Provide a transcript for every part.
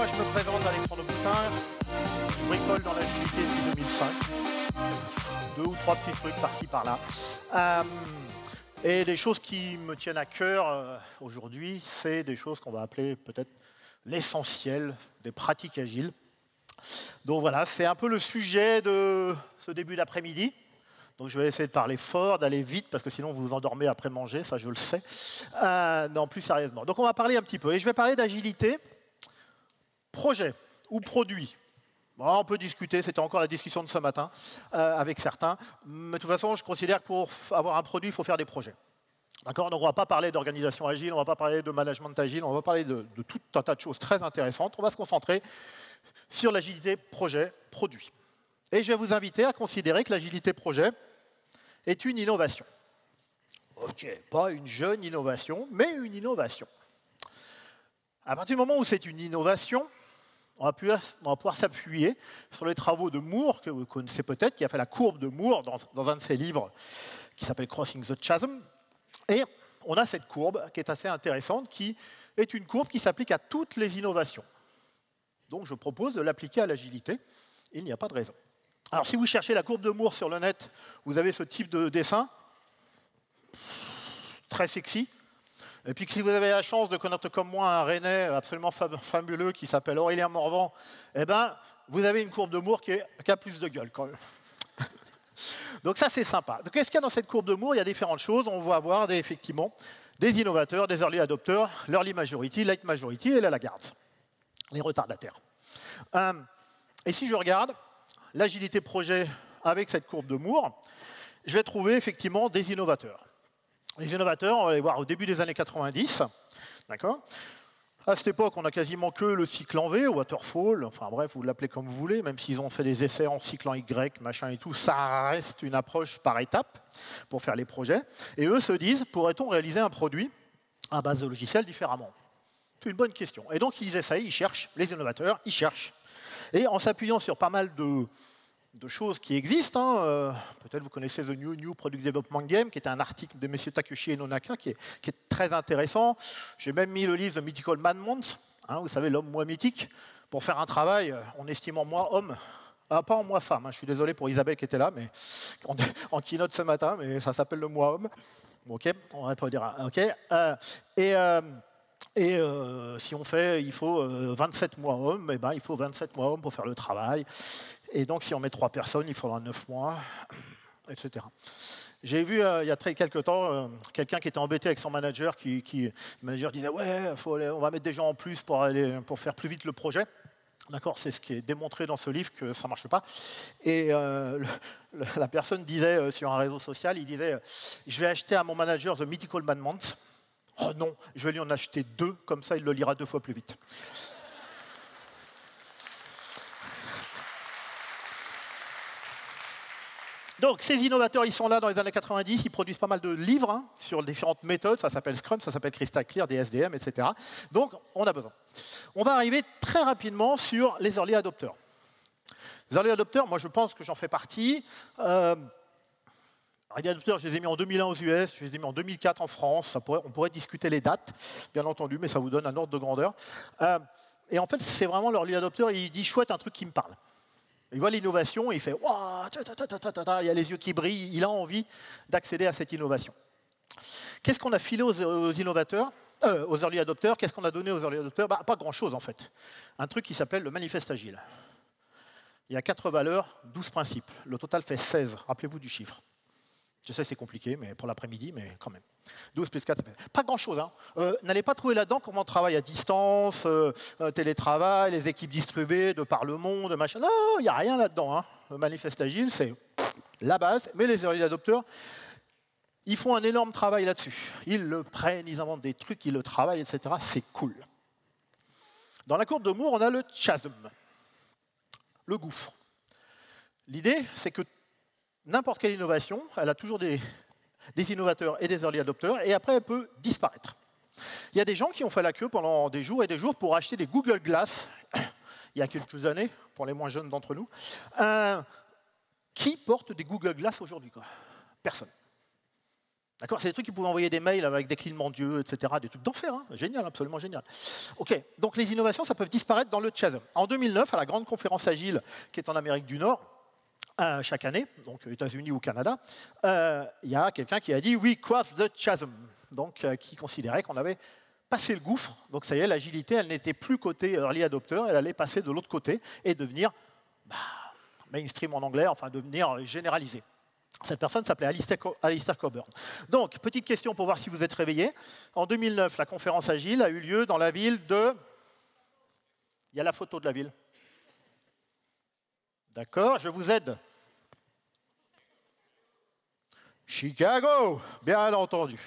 moi je me présente Alexandre Boutin, je bricole dans l'agilité depuis 2005. Deux ou trois petits trucs par-ci par-là. Et des choses qui me tiennent à cœur aujourd'hui, c'est des choses qu'on va appeler peut-être l'essentiel des pratiques agiles. Donc voilà, c'est un peu le sujet de ce début d'après-midi. Donc je vais essayer de parler fort, d'aller vite, parce que sinon vous vous endormez après manger, ça je le sais. Non, plus sérieusement. Donc on va parler un petit peu. Et je vais parler d'agilité, projet ou produit. Bon, on peut discuter, c'était encore la discussion de ce matin avec certains. Mais de toute façon, je considère que pour avoir un produit, il faut faire des projets. D'accord ? Donc on ne va pas parler d'organisation agile, on ne va pas parler de management agile, on va parler de tout un tas de choses très intéressantes. On va se concentrer sur l'agilité projet-produit. Et je vais vous inviter à considérer que l'agilité projet est une innovation. OK, pas une jeune innovation, mais une innovation. À partir du moment où c'est une innovation, on va pouvoir s'appuyer sur les travaux de Moore, que vous connaissez peut-être, qui a fait la courbe de Moore dans un de ses livres qui s'appelle Crossing the Chasm. Et on a cette courbe qui est assez intéressante, qui est une courbe qui s'applique à toutes les innovations. Donc je propose de l'appliquer à l'agilité. Il n'y a pas de raison. Alors si vous cherchez la courbe de Moore sur le net, vous avez ce type de dessin, très sexy. Et puis si vous avez la chance de connaître comme moi un Rennais absolument fabuleux qui s'appelle Aurélien Morvan, eh ben, vous avez une courbe de Moore qui a plus de gueule quand même. Donc ça c'est sympa. Donc qu'est-ce qu'il y a dans cette courbe de Moore ? Il y a différentes choses. On va avoir effectivement des innovateurs, des early adopters, l'early majority, late majority et la lagarde, les retardataires. Et si je regarde l'agilité projet avec cette courbe de Moore, je vais trouver effectivement des innovateurs. Les innovateurs, on va les voir au début des années 90. D'accord ? À cette époque, on n'a quasiment que le cycle en V, waterfall, enfin bref, vous l'appelez comme vous voulez, même s'ils ont fait des essais en cycle en Y, machin et tout, ça reste une approche par étapes pour faire les projets. Et eux se disent, pourrait-on réaliser un produit à base de logiciel différemment ? C'est une bonne question. Et donc ils essayent, ils cherchent, les innovateurs, ils cherchent. Et en s'appuyant sur pas mal de choses qui existent, peut-être vous connaissez The New Product Development Game, qui est un article de messieurs Takeshi et Nonaka, qui est très intéressant. J'ai même mis le livre The Mythical Man Month, vous savez, l'homme-moi mythique, pour faire un travail en estimant moi homme, pas en moi femme, je suis désolé pour Isabelle qui était là, mais en keynote ce matin, mais ça s'appelle le moi homme. OK, on va pas dire OK. Si on fait, il faut 27 mois hommes, eh ben, il faut 27 mois hommes pour faire le travail. Et donc, si on met 3 personnes, il faudra 9 mois, etc. J'ai vu, il y a quelques temps, quelqu'un qui était embêté avec son manager, le manager disait « Ouais, on va mettre des gens en plus pour faire plus vite le projet ». D'accord, c'est ce qui est démontré dans ce livre que ça ne marche pas. Et la personne disait sur un réseau social, il disait « Je vais acheter à mon manager The Mythical Man Month ». Oh non, je vais lui en acheter 2, comme ça il le lira 2 fois plus vite. Donc ces innovateurs, ils sont là dans les années 90, ils produisent pas mal de livres sur différentes méthodes, ça s'appelle Scrum, ça s'appelle Crystal Clear, des SDM, etc. Donc on a besoin. On va arriver très rapidement sur les early adopters. Les early adopters, moi je pense que j'en fais partie. Les adopteurs, je les ai mis en 2001 aux US, je les ai mis en 2004 en France. On pourrait discuter les dates, bien entendu, mais ça vous donne un ordre de grandeur. Et en fait, c'est vraiment l'early adopter, il dit « chouette, un truc qui me parle ». Il voit l'innovation et il fait « waouh, il a les yeux qui brillent, il a envie d'accéder à cette innovation ». Qu'est-ce qu'on a filé aux innovateurs, aux early adopters? Qu'est-ce qu'on a donné aux early adopters? Pas grand-chose, en fait. Un truc qui s'appelle le manifeste agile. Il y a 4 valeurs, 12 principes. Le total fait 16. Rappelez-vous du chiffre. Je sais, c'est compliqué, mais pour l'après-midi, mais quand même. 12 plus 4, ça fait... Pas grand-chose. N'allez pas trouver là-dedans comment on travaille à distance, télétravail, les équipes distribuées de par le monde, machin. Non, il n'y a rien là-dedans. Le manifeste agile, c'est la base. Mais les early adopters, ils font un énorme travail là-dessus. Ils le prennent, ils inventent des trucs, ils le travaillent, etc. C'est cool. Dans la courbe de Moore, on a le chasm, le gouffre. L'idée, c'est que n'importe quelle innovation, elle a toujours des innovateurs et des early adopters, et après, elle peut disparaître. Il y a des gens qui ont fait la queue pendant des jours et des jours pour acheter des Google Glass, il y a quelques années, pour les moins jeunes d'entre nous. Qui porte des Google Glass aujourd'hui, quoi? Personne. D'accord? C'est des trucs qui pouvaient envoyer des mails avec des clignements d'yeux, etc. Des trucs d'enfer, hein. Génial, absolument génial. OK, donc les innovations, ça peut disparaître dans le chasm. En 2009, à la grande conférence Agile, qui est en Amérique du Nord, chaque année, donc aux États-Unis ou au Canada, il y a quelqu'un qui a dit «We crossed the chasm», donc qui considérait qu'on avait passé le gouffre. Donc ça y est, l'agilité, elle n'était plus côté early adopter, elle allait passer de l'autre côté et devenir mainstream en anglais, enfin devenir généralisée. Cette personne s'appelait Alistair Coburn. Donc, petite question pour voir si vous êtes réveillés. En 2009, la conférence Agile a eu lieu dans la ville de... Il y a la photo de la ville. D'accord, je vous aide. Chicago, bien entendu.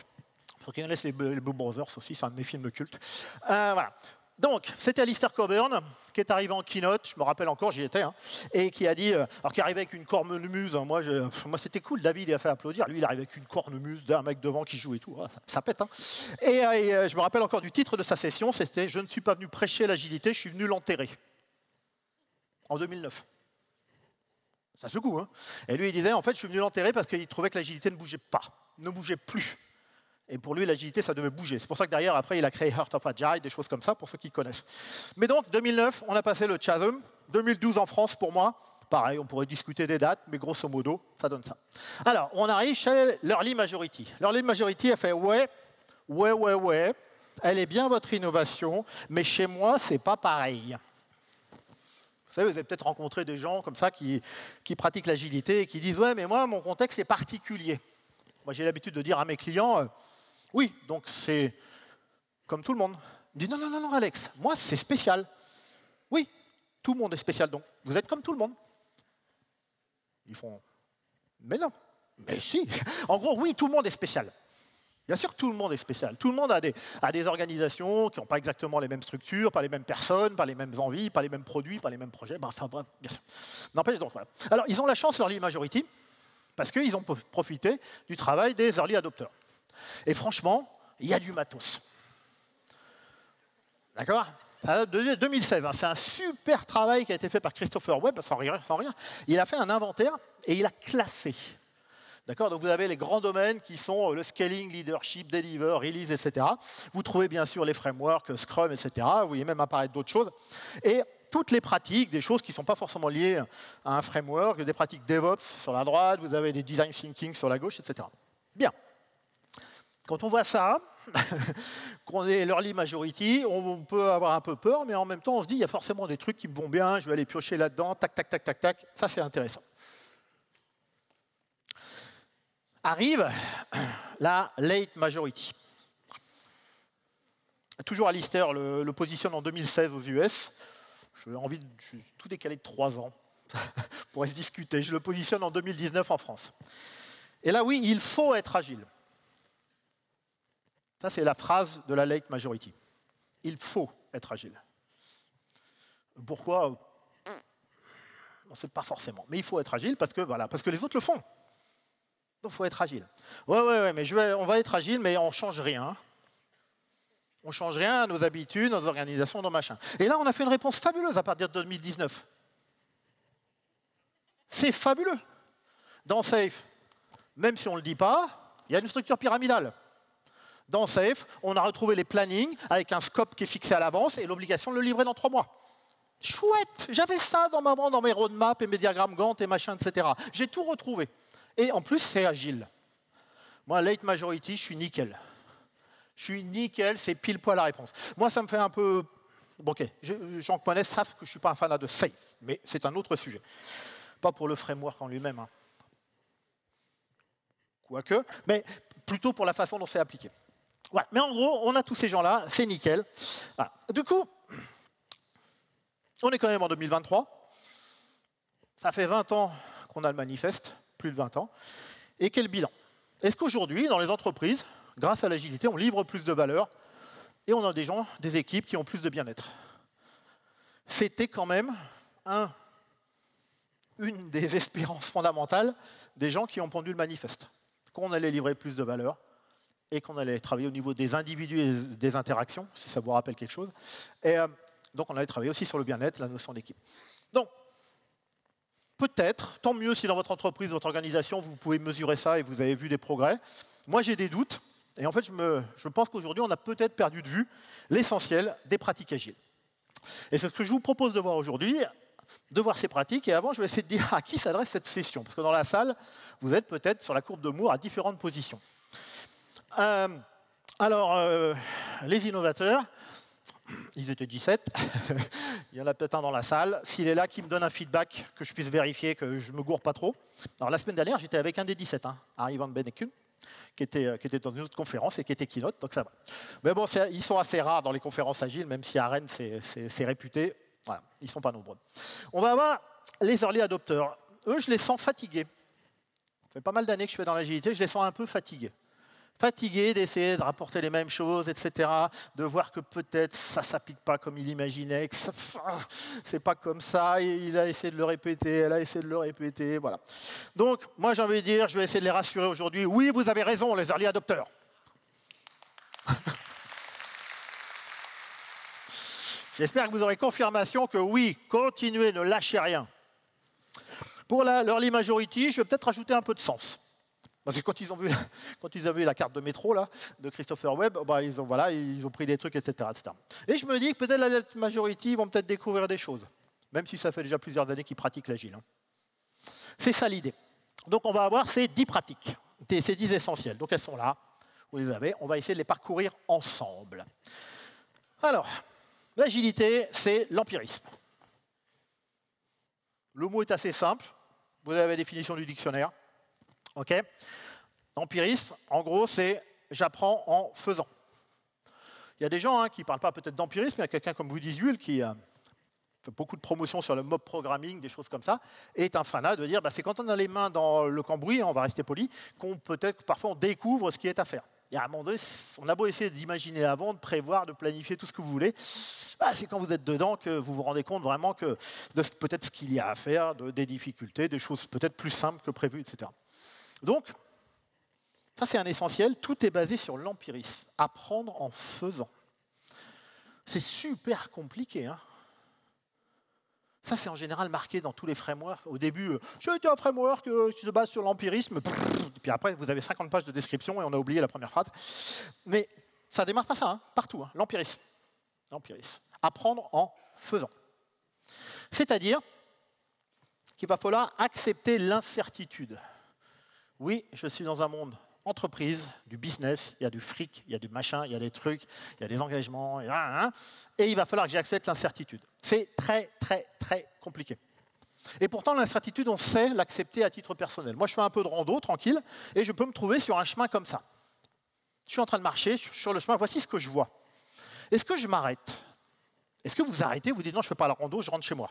Pour qui connaissent les Blue Brothers aussi, c'est un de mes films cultes. Voilà. Donc, c'était Alistair Coburn qui est arrivé en keynote, je me rappelle encore, j'y étais, hein, et qui a dit, alors qui arrivait avec une cornemuse, hein, moi c'était cool, David il a fait applaudir, lui il arrivait avec une cornemuse d'un mec devant qui joue et tout, ça pète. Hein. Et je me rappelle encore du titre de sa session, c'était « Je ne suis pas venu prêcher l'agilité, je suis venu l'enterrer ». En 2009. Ça secoue, hein. Et lui il disait, en fait, je suis venu l'enterrer parce qu'il trouvait que l'agilité ne bougeait pas, ne bougeait plus. Et pour lui, l'agilité, ça devait bouger. C'est pour ça que derrière, après, il a créé Heart of Agile, des choses comme ça, pour ceux qui connaissent. Mais donc, 2009, on a passé le chasm. 2012 en France, pour moi, pareil, on pourrait discuter des dates, mais grosso modo, ça donne ça. Alors, on arrive chez l'Early Majority. L'Early Majority a fait « Ouais, elle est bien votre innovation, mais chez moi, c'est pas pareil. » Vous savez, vous avez peut-être rencontré des gens comme ça qui pratiquent l'agilité et qui disent « Ouais, mais moi, mon contexte est particulier. » Moi, j'ai l'habitude de dire à mes clients oui, donc c'est comme tout le monde. Il me dit non, Alex, moi c'est spécial. Oui, tout le monde est spécial, donc vous êtes comme tout le monde. Ils font mais non, mais si. En gros, oui, tout le monde est spécial. Bien sûr que tout le monde est spécial. Tout le monde a des organisations qui n'ont pas exactement les mêmes structures, pas les mêmes personnes, pas les mêmes envies, pas les mêmes produits, pas les mêmes projets. Enfin bref, bien sûr. N'empêche donc voilà. Alors, ils ont la chance, l'early majority, parce qu'ils ont profité du travail des early adopters. Et franchement, il y a du matos. D'accord? Ça date de 2016. Hein. C'est un super travail qui a été fait par Christopher Webb, sans rien. Il a fait un inventaire et il a classé. D'accord? Donc vous avez les grands domaines qui sont le scaling, leadership, deliver, release, etc. Vous trouvez bien sûr les frameworks, Scrum, etc. Vous voyez même apparaître d'autres choses. Et toutes les pratiques, des choses qui ne sont pas forcément liées à un framework, des pratiques DevOps sur la droite, vous avez des design thinking sur la gauche, etc. Bien. Quand on voit ça, qu'on est l'early majority, on peut avoir un peu peur, mais en même temps, on se dit, il y a forcément des trucs qui me vont bien, je vais aller piocher là-dedans, tac, tac, tac, tac, tac. Ça, c'est intéressant. Arrive la late majority. Toujours Alistair le positionne en 2016 aux US. Je suis tout décalé de 3 ans. Pourrait se discuter. Je le positionne en 2019 en France. Et là, oui, il faut être agile. Ça, c'est la phrase de la late majority. Il faut être agile. Pourquoi? On ne sait pas forcément. Mais il faut être agile parce que les autres le font. Donc, il faut être agile. Ouais, mais on va être agile, mais on ne change rien. On ne change rien à nos habitudes, nos organisations, nos machins. Et là, on a fait une réponse fabuleuse à partir de 2019. C'est fabuleux. Dans Safe, même si on ne le dit pas, il y a une structure pyramidale. Dans Safe, on a retrouvé les plannings avec un scope qui est fixé à l'avance et l'obligation de le livrer dans 3 mois. Chouette! J'avais ça dans mes roadmaps et mes diagrammes Gantt et machin, etc. J'ai tout retrouvé. Et en plus, c'est agile. Moi, late majority, je suis nickel. Je suis nickel, c'est pile poil la réponse. Moi, ça me fait un peu... Bon, ok, Jean Monnet savent que je ne suis pas un fanat de Safe, mais c'est un autre sujet. Pas pour le framework en lui-même. Hein. Quoique, mais plutôt pour la façon dont c'est appliqué. Ouais, mais en gros, on a tous ces gens-là, c'est nickel. Voilà. Du coup, on est quand même en 2023. Ça fait 20 ans qu'on a le manifeste, plus de 20 ans. Et quel bilan? Est-ce qu'aujourd'hui, dans les entreprises, grâce à l'agilité, on livre plus de valeur et on a des gens, des équipes qui ont plus de bien-être? C'était quand même une des espérances fondamentales des gens qui ont pondu le manifeste. Qu'on allait livrer plus de valeur et qu'on allait travailler au niveau des individus et des interactions, si ça vous rappelle quelque chose. Et donc, on allait travailler aussi sur le bien-être, la notion d'équipe. Donc, Peut-être, tant mieux si dans votre entreprise, votre organisation, vous pouvez mesurer ça et vous avez vu des progrès. Moi, j'ai des doutes. Et en fait, je pense qu'aujourd'hui, on a peut-être perdu de vue l'essentiel des pratiques agiles. Et c'est ce que je vous propose de voir aujourd'hui, de voir ces pratiques. Et avant, je vais essayer de dire à qui s'adresse cette session. Parce que dans la salle, vous êtes peut-être sur la courbe de Moore à différentes positions. Les innovateurs, ils étaient 17. Il y en a peut-être un dans la salle. S'il est là, qui me donne un feedback, que je puisse vérifier que je ne me gourre pas trop. Alors, la semaine dernière, j'étais avec un des 17, Harry Van Beneken, qui était dans une autre conférence et qui était keynote, donc ça va. Mais bon, ils sont assez rares dans les conférences agiles, même si à Rennes, c'est réputé. Voilà, ils ne sont pas nombreux. On va avoir les early adopters. Eux, je les sens fatigués. Ça fait pas mal d'années que je suis dans l'agilité, je les sens un peu fatigués. Fatigués d'essayer de rapporter les mêmes choses, etc., de voir que peut-être ça ne s'applique pas comme il imaginait, que c'est pas comme ça, et il a essayé de le répéter, elle a essayé de le répéter, voilà. Donc, moi j'ai envie de dire, je vais essayer de les rassurer aujourd'hui, oui, vous avez raison, les early adopters. J'espère que vous aurez confirmation que oui, continuez, ne lâchez rien. Pour l'early majority, je vais peut-être rajouter un peu de sens. Parce que quand ils ont vu la carte de métro là, de Christopher Webb, ils ont pris des trucs, etc., etc. Et je me dis que peut-être la majority vont peut-être découvrir des choses, même si ça fait déjà plusieurs années qu'ils pratiquent l'agile. C'est ça l'idée. Donc on va avoir ces 10 pratiques, ces 10 essentielles. Donc elles sont là, vous les avez. On va essayer de les parcourir ensemble. Alors, l'agilité, c'est l'empirisme. Le mot est assez simple. Vous avez la définition du dictionnaire. OK. Empirisme, en gros, c'est j'apprends en faisant. Il y a des gens qui ne parlent pas peut-être d'empirisme, il y a quelqu'un comme Woody Zuill qui fait beaucoup de promotions sur le mob programming, des choses comme ça, et est un fanat de dire c'est quand on a les mains dans le cambouis, on va rester poli, qu'on peut-être parfois on découvre ce qui est à faire. Et à un moment donné, on a beau essayer d'imaginer avant, de prévoir, de planifier tout ce que vous voulez, c'est quand vous êtes dedans que vous vous rendez compte vraiment de peut-être ce qu'il y a à faire, des difficultés, des choses peut-être plus simples que prévues, etc. Donc, ça c'est un essentiel, tout est basé sur l'empirisme, apprendre en faisant. C'est super compliqué. Ça c'est en général marqué dans tous les frameworks. Au début, j'ai un framework qui se base sur l'empirisme, puis après vous avez 50 pages de description et on a oublié la première phrase. Mais ça ne démarre pas ça, partout, l'empirisme. L'empirisme. Apprendre en faisant. C'est-à-dire qu'il va falloir accepter l'incertitude. Oui, je suis dans un monde entreprise, du business, il y a du fric, il y a du machin, il y a des trucs, il y a des engagements, et il va falloir que j'accepte l'incertitude. C'est très, très, très compliqué. Et pourtant, l'incertitude, on sait l'accepter à titre personnel. Moi, je fais un peu de rando, tranquille, et je peux me trouver sur un chemin comme ça. Je suis en train de marcher sur le chemin, voici ce que je vois. Est-ce que je m'arrête? Est-ce que vous arrêtez, vous dites non, je ne fais pas la rando, je rentre chez moi?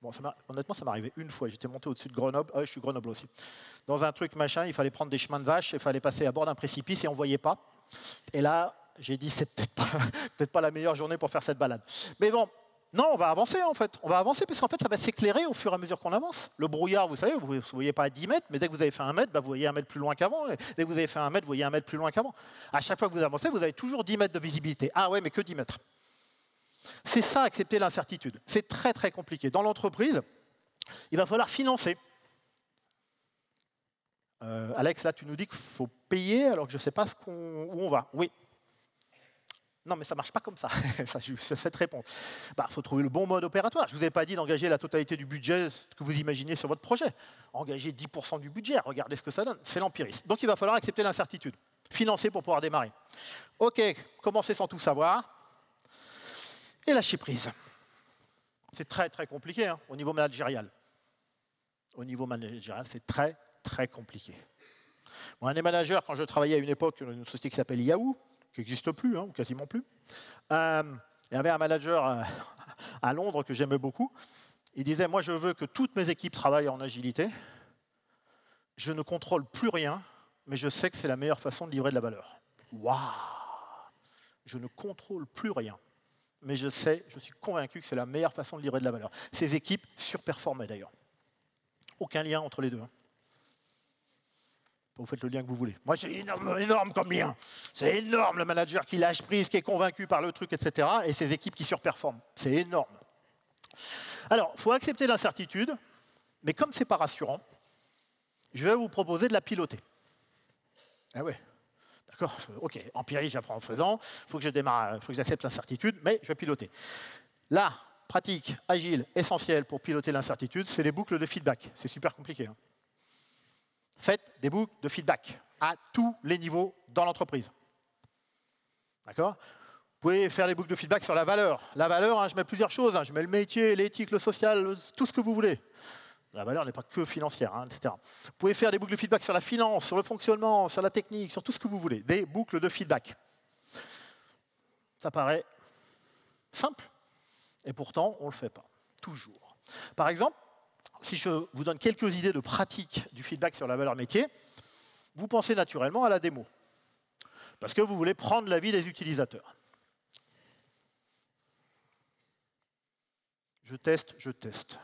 Bon, honnêtement, ça m'est arrivé une fois. J'étais monté au-dessus de Grenoble. Je suis Grenoble aussi. Dans un truc machin, il fallait prendre des chemins de vache, il fallait passer à bord d'un précipice et on ne voyait pas. Et là, j'ai dit, c'est peut-être pas la meilleure journée pour faire cette balade. Mais bon, non, on va avancer en fait. On va avancer parce qu'en fait, ça va s'éclairer au fur et à mesure qu'on avance. Le brouillard, vous savez, vous ne voyez pas à 10 mètres, mais dès que vous avez fait 1 mètre, vous voyez 1 mètre plus loin qu'avant. Et dès que vous avez fait 1 mètre, vous voyez 1 mètre plus loin qu'avant. À chaque fois que vous avancez, vous avez toujours 10 mètres de visibilité. Ah ouais, mais que 10 mètres. C'est ça, accepter l'incertitude. C'est très, très compliqué. Dans l'entreprise, il va falloir financer. Alex, là, tu nous dis qu'il faut payer alors que je ne sais pas où on va. Oui. Non, mais ça ne marche pas comme ça, cette réponse. Il faut trouver le bon mode opératoire. Je ne vous ai pas dit d'engager la totalité du budget que vous imaginez sur votre projet. Engagez 10% du budget, regardez ce que ça donne. C'est l'empirisme. Donc, il va falloir accepter l'incertitude. Financer pour pouvoir démarrer. OK, commencer sans tout savoir. Et lâcher prise. C'est très, très compliqué au niveau managérial. Au niveau managérial, c'est très, très compliqué. Bon, un des managers, quand je travaillais à une époque dans une société qui s'appelle Yahoo, qui n'existe plus, ou quasiment plus, il y avait un manager à Londres que j'aimais beaucoup. Il disait, moi, je veux que toutes mes équipes travaillent en agilité. Je ne contrôle plus rien, mais je sais que c'est la meilleure façon de livrer de la valeur. Waouh! Je ne contrôle plus rien. Mais je suis convaincu que c'est la meilleure façon de livrer de la valeur. Ces équipes surperformaient d'ailleurs. Aucun lien entre les deux. Vous faites le lien que vous voulez. Moi, c'est énorme comme lien. C'est énorme le manager qui lâche prise, qui est convaincu par le truc, etc. Et ces équipes qui surperforment. C'est énorme. Alors, il faut accepter l'incertitude. Mais comme ce n'est pas rassurant, je vais vous proposer de la piloter. Ah ouais, d'accord, ok, empirisme, j'apprends en faisant, il faut que je démarre, il faut que j'accepte l'incertitude, mais je vais piloter. La pratique agile essentielle pour piloter l'incertitude, c'est les boucles de feedback. C'est super compliqué. Hein. Faites des boucles de feedback à tous les niveaux dans l'entreprise. D'accord ? Vous pouvez faire des boucles de feedback sur la valeur. La valeur, hein, je mets plusieurs choses. Hein. Je mets le métier, l'éthique, le social, tout ce que vous voulez. La valeur n'est pas que financière, hein, etc. Vous pouvez faire des boucles de feedback sur la finance, sur le fonctionnement, sur la technique, sur tout ce que vous voulez. Des boucles de feedback. Ça paraît simple. Et pourtant, on ne le fait pas. Toujours. Par exemple, si je vous donne quelques idées de pratique du feedback sur la valeur métier, vous pensez naturellement à la démo. Parce que vous voulez prendre l'avis des utilisateurs. Je teste, je teste.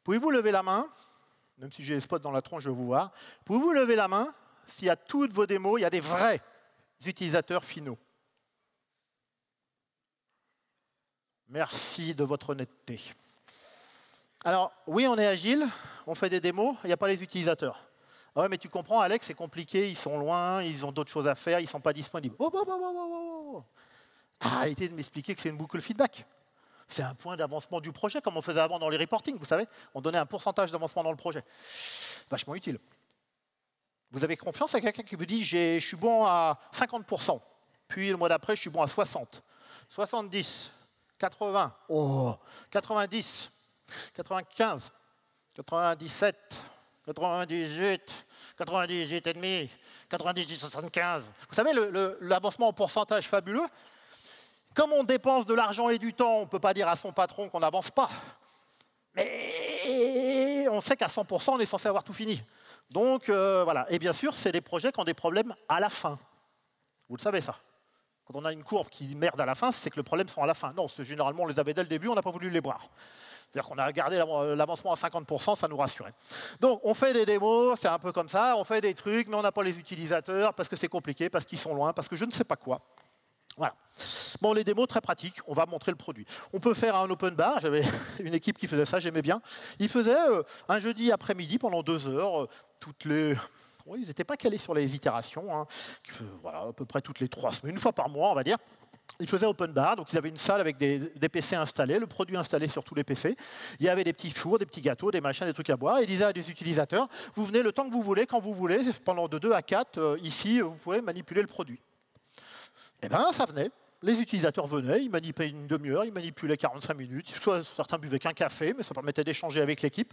Pouvez-vous lever la main, même si j'ai les spots dans la tronche, je vais vous voir. Pouvez-vous lever la main s'il y a toutes vos démos, il y a des vrais utilisateurs finaux? Merci de votre honnêteté. Alors, oui, on est agile, on fait des démos, il n'y a pas les utilisateurs. Ah ouais, mais tu comprends, Alex, c'est compliqué, ils sont loin, ils ont d'autres choses à faire, ils ne sont pas disponibles. Arrêtez de m'expliquer que c'est une boucle feedback. C'est un point d'avancement du projet, comme on faisait avant dans les reporting, vous savez. On donnait un pourcentage d'avancement dans le projet. Vachement utile. Vous avez confiance à quelqu'un qui vous dit « je suis bon à 50%, puis le mois d'après, je suis bon à 60, 70, 80, 90, 95, 97, 98, 98,5, 98, 75. Vous savez, l'avancement en pourcentage fabuleux, comme on dépense de l'argent et du temps, on ne peut pas dire à son patron qu'on n'avance pas. Mais on sait qu'à 100%, on est censé avoir tout fini. Donc, voilà. Et bien sûr, c'est des projets qui ont des problèmes à la fin. Vous le savez, ça. Quand on a une courbe qui merde à la fin, c'est que les problèmes sont à la fin. Non, généralement, on les avait dès le début, on n'a pas voulu les voir. C'est-à-dire qu'on a gardé l'avancement à 50%, ça nous rassurait. Donc, on fait des démos, c'est un peu comme ça, on fait des trucs, mais on n'a pas les utilisateurs, parce que c'est compliqué, parce qu'ils sont loin, parce que je ne sais pas quoi. Voilà. Bon, les démos, très pratiques, on va montrer le produit. On peut faire un open bar, j'avais une équipe qui faisait ça, j'aimais bien. Ils faisaient un jeudi après-midi pendant 2 heures, oui, ils n'étaient pas calés sur les itérations, hein. Voilà, à peu près toutes les 3 semaines, une fois par mois, on va dire. Ils faisaient open bar, donc ils avaient une salle avec des PC installés, le produit installé sur tous les PC. Il y avait des petits fours, des petits gâteaux, des machins, des trucs à boire. Et ils disaient à des utilisateurs, vous venez le temps que vous voulez, quand vous voulez, pendant de 2 à 4, ici, vous pouvez manipuler le produit. Eh bien, ça venait. Les utilisateurs venaient, ils manipulaient une demi-heure, ils manipulaient 45 minutes. Soit certains buvaient qu'un café, mais ça permettait d'échanger avec l'équipe.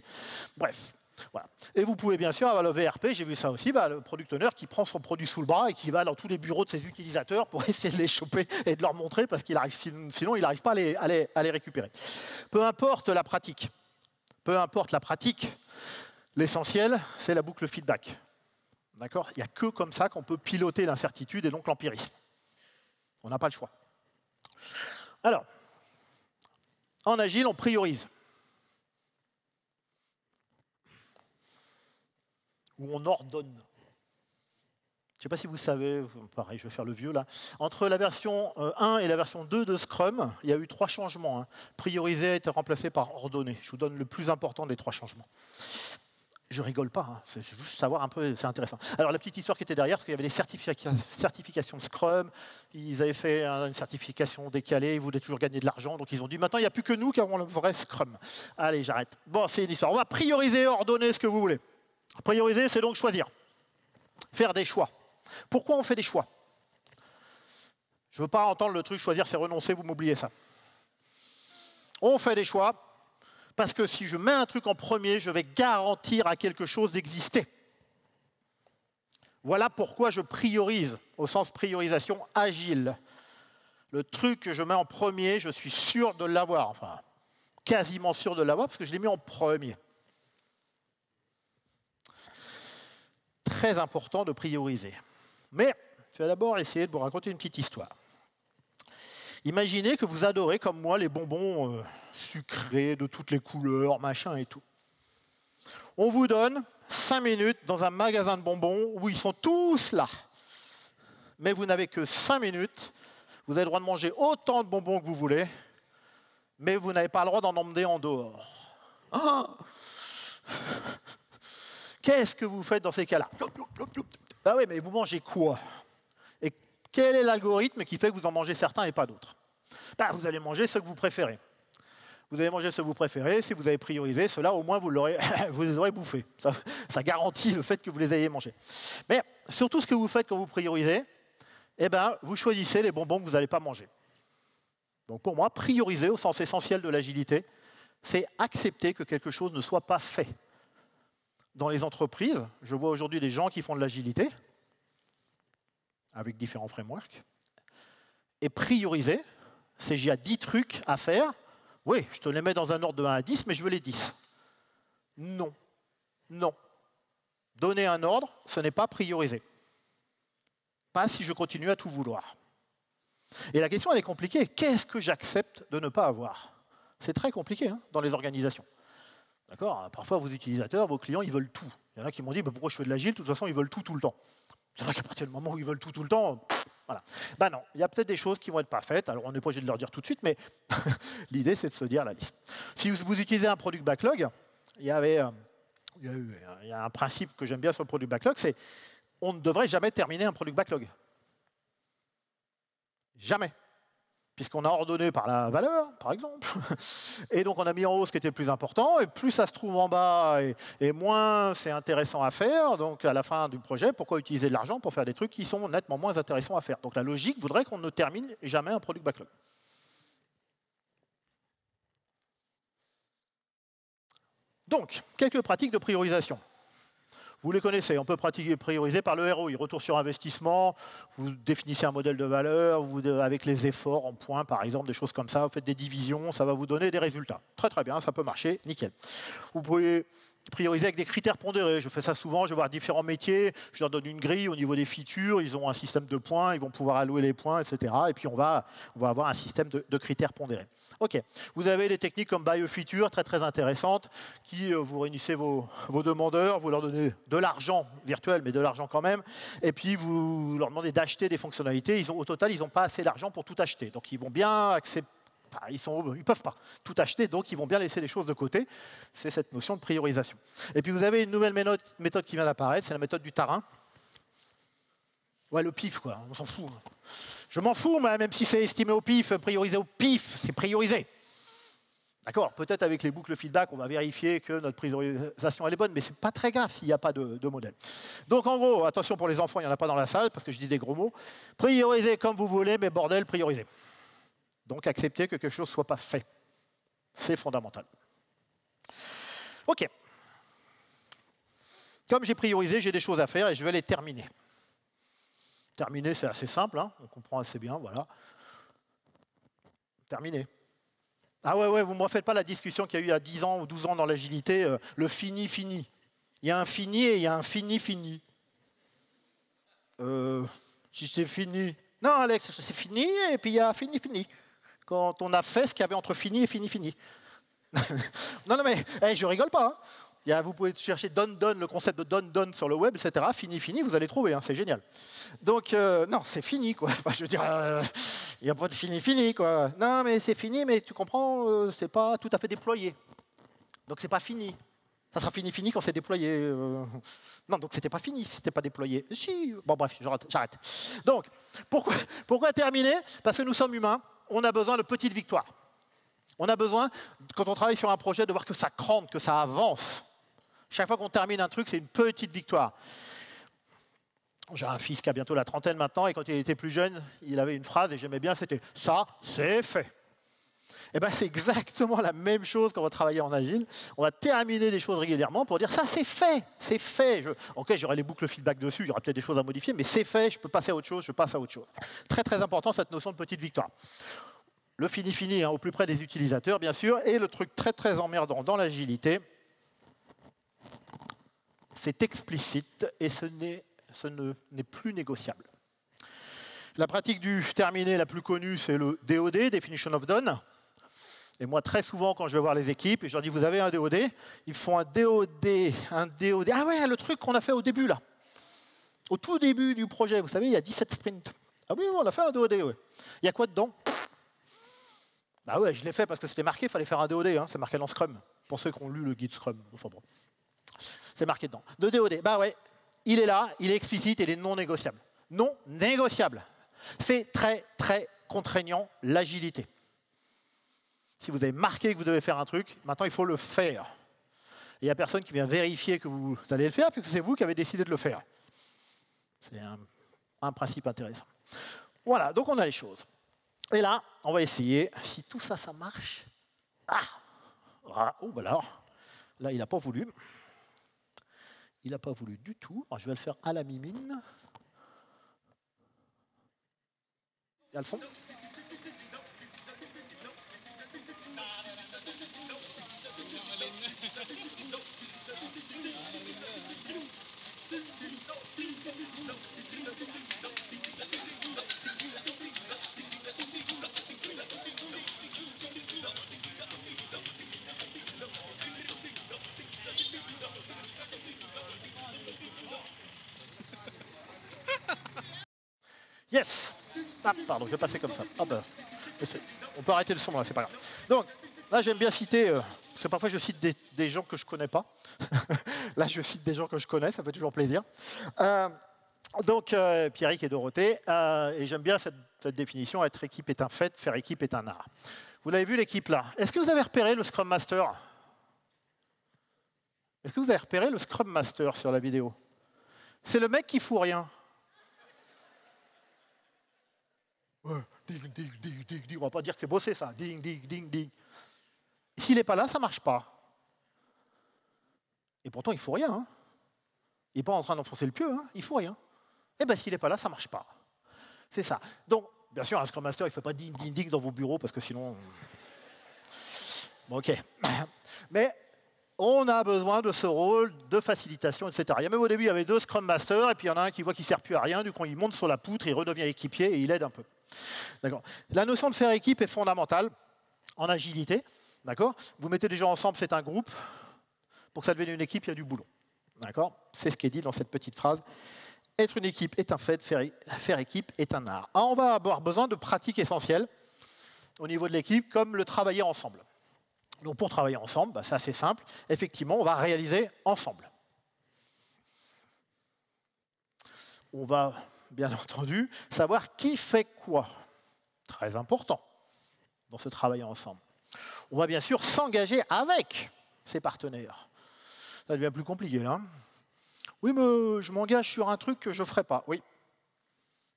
Bref, voilà. Et vous pouvez bien sûr avoir le VRP, j'ai vu ça aussi, le product owner qui prend son produit sous le bras et qui va dans tous les bureaux de ses utilisateurs pour essayer de les choper et de leur montrer, parce qu'il arrive, sinon il n'arrive pas à les récupérer. Peu importe la pratique, l'essentiel, c'est la boucle feedback. D'accord ? Il n'y a que comme ça qu'on peut piloter l'incertitude et donc l'empirisme. On n'a pas le choix. Alors, en agile, on priorise. Ou on ordonne. Je ne sais pas si vous savez, pareil, je vais faire le vieux là. Entre la version 1 et la version 2 de Scrum, il y a eu 3 changements. Hein. Prioriser a été remplacé par ordonner. Je vous donne le plus important des 3 changements. Je rigole pas, hein. C'est juste savoir un peu, c'est intéressant. Alors la petite histoire qui était derrière, c'est qu'il y avait des certifications Scrum, ils avaient fait une certification décalée, ils voulaient toujours gagner de l'argent, donc ils ont dit maintenant il n'y a plus que nous qui avons le vrai Scrum. Allez, j'arrête. Bon, c'est une histoire. On va prioriser, ordonner ce que vous voulez. Prioriser, c'est donc choisir. Faire des choix. Pourquoi on fait des choix? Je ne veux pas entendre le truc choisir, c'est renoncer, vous m'oubliez ça. On fait des choix. Parce que si je mets un truc en premier, je vais garantir à quelque chose d'exister. Voilà pourquoi je priorise, au sens priorisation agile. Le truc que je mets en premier, je suis sûr de l'avoir. Enfin, quasiment sûr de l'avoir, parce que je l'ai mis en premier. Très important de prioriser. Mais je vais d'abord essayer de vous raconter une petite histoire. Imaginez que vous adorez, comme moi, les bonbons sucrés de toutes les couleurs, machin et tout. On vous donne 5 minutes dans un magasin de bonbons où ils sont tous là. Mais vous n'avez que 5 minutes. Vous avez le droit de manger autant de bonbons que vous voulez, mais vous n'avez pas le droit d'en emmener en dehors. Ah, Qu'est-ce que vous faites dans ces cas-là? Ah oui, mais vous mangez quoi? Et quel est l'algorithme qui fait que vous en mangez certains et pas d'autres? Bah, vous allez manger ce que vous préférez. Vous allez manger ce que vous préférez. Si vous avez priorisé, cela au moins vous les aurez bouffés. Ça garantit le fait que vous les ayez mangés. Mais surtout, ce que vous faites quand vous priorisez, eh ben, vous choisissez les bonbons que vous n'allez pas manger. Donc pour moi, prioriser au sens essentiel de l'agilité, c'est accepter que quelque chose ne soit pas fait. Dans les entreprises, je vois aujourd'hui des gens qui font de l'agilité, avec différents frameworks, et prioriser, c'est il y a 10 trucs à faire, oui, je te les mets dans un ordre de 1 à 10, mais je veux les 10. Non. Non. Donner un ordre, ce n'est pas prioriser. Pas si je continue à tout vouloir. Et la question, elle est compliquée. Qu'est-ce que j'accepte de ne pas avoir? C'est très compliqué dans les organisations. D'accord? Parfois, vos utilisateurs, vos clients, ils veulent tout. Il y en a qui m'ont dit, bah, pourquoi je fais de l'agile? De toute façon, ils veulent tout le temps. C'est vrai qu'à partir du moment où ils veulent tout le temps, voilà. Ben non, il y a peut-être des choses qui vont être pas faites. Alors, on n'est pas obligé de leur dire tout de suite, mais l'idée, c'est de se dire la liste. Si vous utilisez un product backlog, il y a un principe que j'aime bien sur le product backlog, c'est on ne devrait jamais terminer un product backlog. Jamais. Puisqu'on a ordonné par la valeur, par exemple. Et donc, on a mis en haut ce qui était le plus important. Et plus ça se trouve en bas, et moins c'est intéressant à faire. Donc, à la fin du projet, pourquoi utiliser de l'argent pour faire des trucs qui sont nettement moins intéressants à faire? Donc, la logique voudrait qu'on ne termine jamais un product backlog. Donc, quelques pratiques de priorisation. Vous les connaissez, on peut prioriser par le ROI, retour sur investissement, vous définissez un modèle de valeur, avec les efforts en points par exemple, des choses comme ça, vous faites des divisions, ça va vous donner des résultats. Très très bien, ça peut marcher, nickel. Vous pouvez prioriser avec des critères pondérés, je fais ça souvent, je vais voir différents métiers, je leur donne une grille au niveau des features, ils ont un système de points, ils vont pouvoir allouer les points, etc. Et puis on va avoir un système de critères pondérés. Ok, vous avez des techniques comme Buy a Feature, très très intéressantes, qui vous réunissez vos demandeurs, vous leur donnez de l'argent virtuel, mais de l'argent quand même, et puis vous leur demandez d'acheter des fonctionnalités. Au total, ils n'ont pas assez d'argent pour tout acheter, donc ils vont bien accepter. Ils ne peuvent pas tout acheter, donc ils vont bien laisser les choses de côté. C'est cette notion de priorisation. Et puis vous avez une nouvelle méthode qui vient d'apparaître, c'est la méthode du tarin. Ouais, le pif, quoi, on s'en fout. Je m'en fous, même si c'est estimé au pif, priorisé au pif, c'est priorisé. D'accord, peut-être avec les boucles feedback, on va vérifier que notre priorisation elle est bonne, mais ce n'est pas très grave s'il n'y a pas de modèle. Donc en gros, attention pour les enfants, il n'y en a pas dans la salle, parce que je dis des gros mots. Priorisez comme vous voulez, mais bordel, priorisez. Donc, accepter que quelque chose ne soit pas fait. C'est fondamental. OK. Comme j'ai priorisé, j'ai des choses à faire et je vais les terminer. Terminer, c'est assez simple, on comprend assez bien, voilà. Terminer. Ah ouais, vous ne me refaites pas la discussion qu'il y a eu il y a 10 ans ou 12 ans dans l'agilité, le fini. Il y a un fini et il y a un fini. Si c'est fini. Non, Alex, c'est fini et puis il y a fini. Quand on a fait ce qu'il y avait entre fini et fini. non, mais je rigole pas. Vous pouvez chercher done, le concept de done sur le web, etc. Fini, vous allez trouver, c'est génial. Donc, non, c'est fini, quoi. Enfin, je veux dire, il n'y a pas de fini, quoi. Non, mais c'est fini, mais tu comprends, c'est pas tout à fait déployé. Donc, c'est pas fini. Ça sera fini quand c'est déployé. Non, donc c'était pas fini, c'était pas déployé. Si, bon bref, j'arrête. Donc, pourquoi terminer? Parce que nous sommes humains. On a besoin de petites victoires. On a besoin, quand on travaille sur un projet, de voir que ça crante, que ça avance. Chaque fois qu'on termine un truc, c'est une petite victoire. J'ai un fils qui a bientôt la trentaine maintenant, et quand il était plus jeune, il avait une phrase, et j'aimais bien, c'était « ça, c'est fait ». Eh bien, c'est exactement la même chose quand on va travailler en agile. On va terminer les choses régulièrement pour dire « ça, c'est fait, c'est fait ». Ok, j'aurai les boucles feedback dessus, il y aura peut-être des choses à modifier, mais c'est fait, je peux passer à autre chose, je passe à autre chose. Très, très important, cette notion de petite victoire. Le fini, au plus près des utilisateurs, bien sûr, et le truc très, très emmerdant dans l'agilité, c'est explicite et ce n'est plus négociable. La pratique du terminé la plus connue, c'est le DOD, Definition of Done. Et moi, très souvent, quand je vais voir les équipes, et je leur dis, vous avez un DOD? Ils font un DOD. Ah ouais, le truc qu'on a fait au début, là. Au tout début du projet, vous savez, il y a 17 sprints. Ah oui, on a fait un DOD, ouais. Il y a quoi dedans? Ah ouais, je l'ai fait parce que c'était marqué, il fallait faire un DOD, c'est marqué dans Scrum, pour ceux qui ont lu le guide Scrum. Enfin bon, C'est marqué dedans. De DOD, bah ouais, il est là, il est explicite, il est non négociable. Non négociable. C'est très, très contraignant l'agilité. Si vous avez marqué que vous devez faire un truc, maintenant il faut le faire. Il n'y a personne qui vient vérifier que vous allez le faire, puisque c'est vous qui avez décidé de le faire. C'est un principe intéressant. Voilà, donc on a les choses. Et là, on va essayer, si tout ça, ça marche. Oh, bah là, il n'a pas voulu. Il n'a pas voulu du tout. Alors, je vais le faire à la mimine. Il y a le son. Yes. Ah, pardon, je vais passer comme ça. Ah bah, on peut arrêter le son là, c'est pas grave. Donc, là, j'aime bien citer, parce que parfois je cite des gens que je connais pas. Là, je cite des gens que je connais, ça fait toujours plaisir. Donc, Pierrick et Dorothée, et j'aime bien cette définition, être équipe est un fait, faire équipe est un art. Vous l'avez vu l'équipe là. Est-ce que vous avez repéré le Scrum Master? Est-ce que vous avez repéré le Scrum Master sur la vidéo? C'est le mec qui fout rien. Ding, ding, ding, ding, ding. On va pas dire que c'est bossé ça. Ding, ding, ding, ding. S'il n'est pas là, ça ne marche pas. Et pourtant, il ne faut rien. Hein. Il n'est pas en train d'enfoncer le pieu, hein. Il ne faut rien. Eh bien, s'il n'est pas là, ça ne marche pas. C'est ça. Donc, bien sûr, un Scrum Master, il ne fait pas ding, ding, ding dans vos bureaux, parce que sinon... Bon, OK. Mais on a besoin de ce rôle de facilitation, etc. Il y a même au début, il y avait 2 Scrum Masters, et puis il y en a un qui voit qu'il ne sert plus à rien, du coup, il monte sur la poutre, il redevient équipier, et il aide un peu. D'accord. La notion de faire équipe est fondamentale en agilité. D'accord. Vous mettez des gens ensemble, c'est un groupe. Pour que ça devienne une équipe, il y a du boulot. D'accord. C'est ce qui est dit dans cette petite phrase. Être une équipe est un fait, faire équipe est un art. Alors, on va avoir besoin de pratiques essentielles au niveau de l'équipe, comme le travailler ensemble. Donc pour travailler ensemble, c'est assez simple. Effectivement, on va réaliser ensemble. On va, bien entendu, savoir qui fait quoi. Très important dans ce travail ensemble. On va bien sûr s'engager avec ses partenaires. Ça devient plus compliqué, là. Oui, mais je m'engage sur un truc que je ne ferai pas. Oui,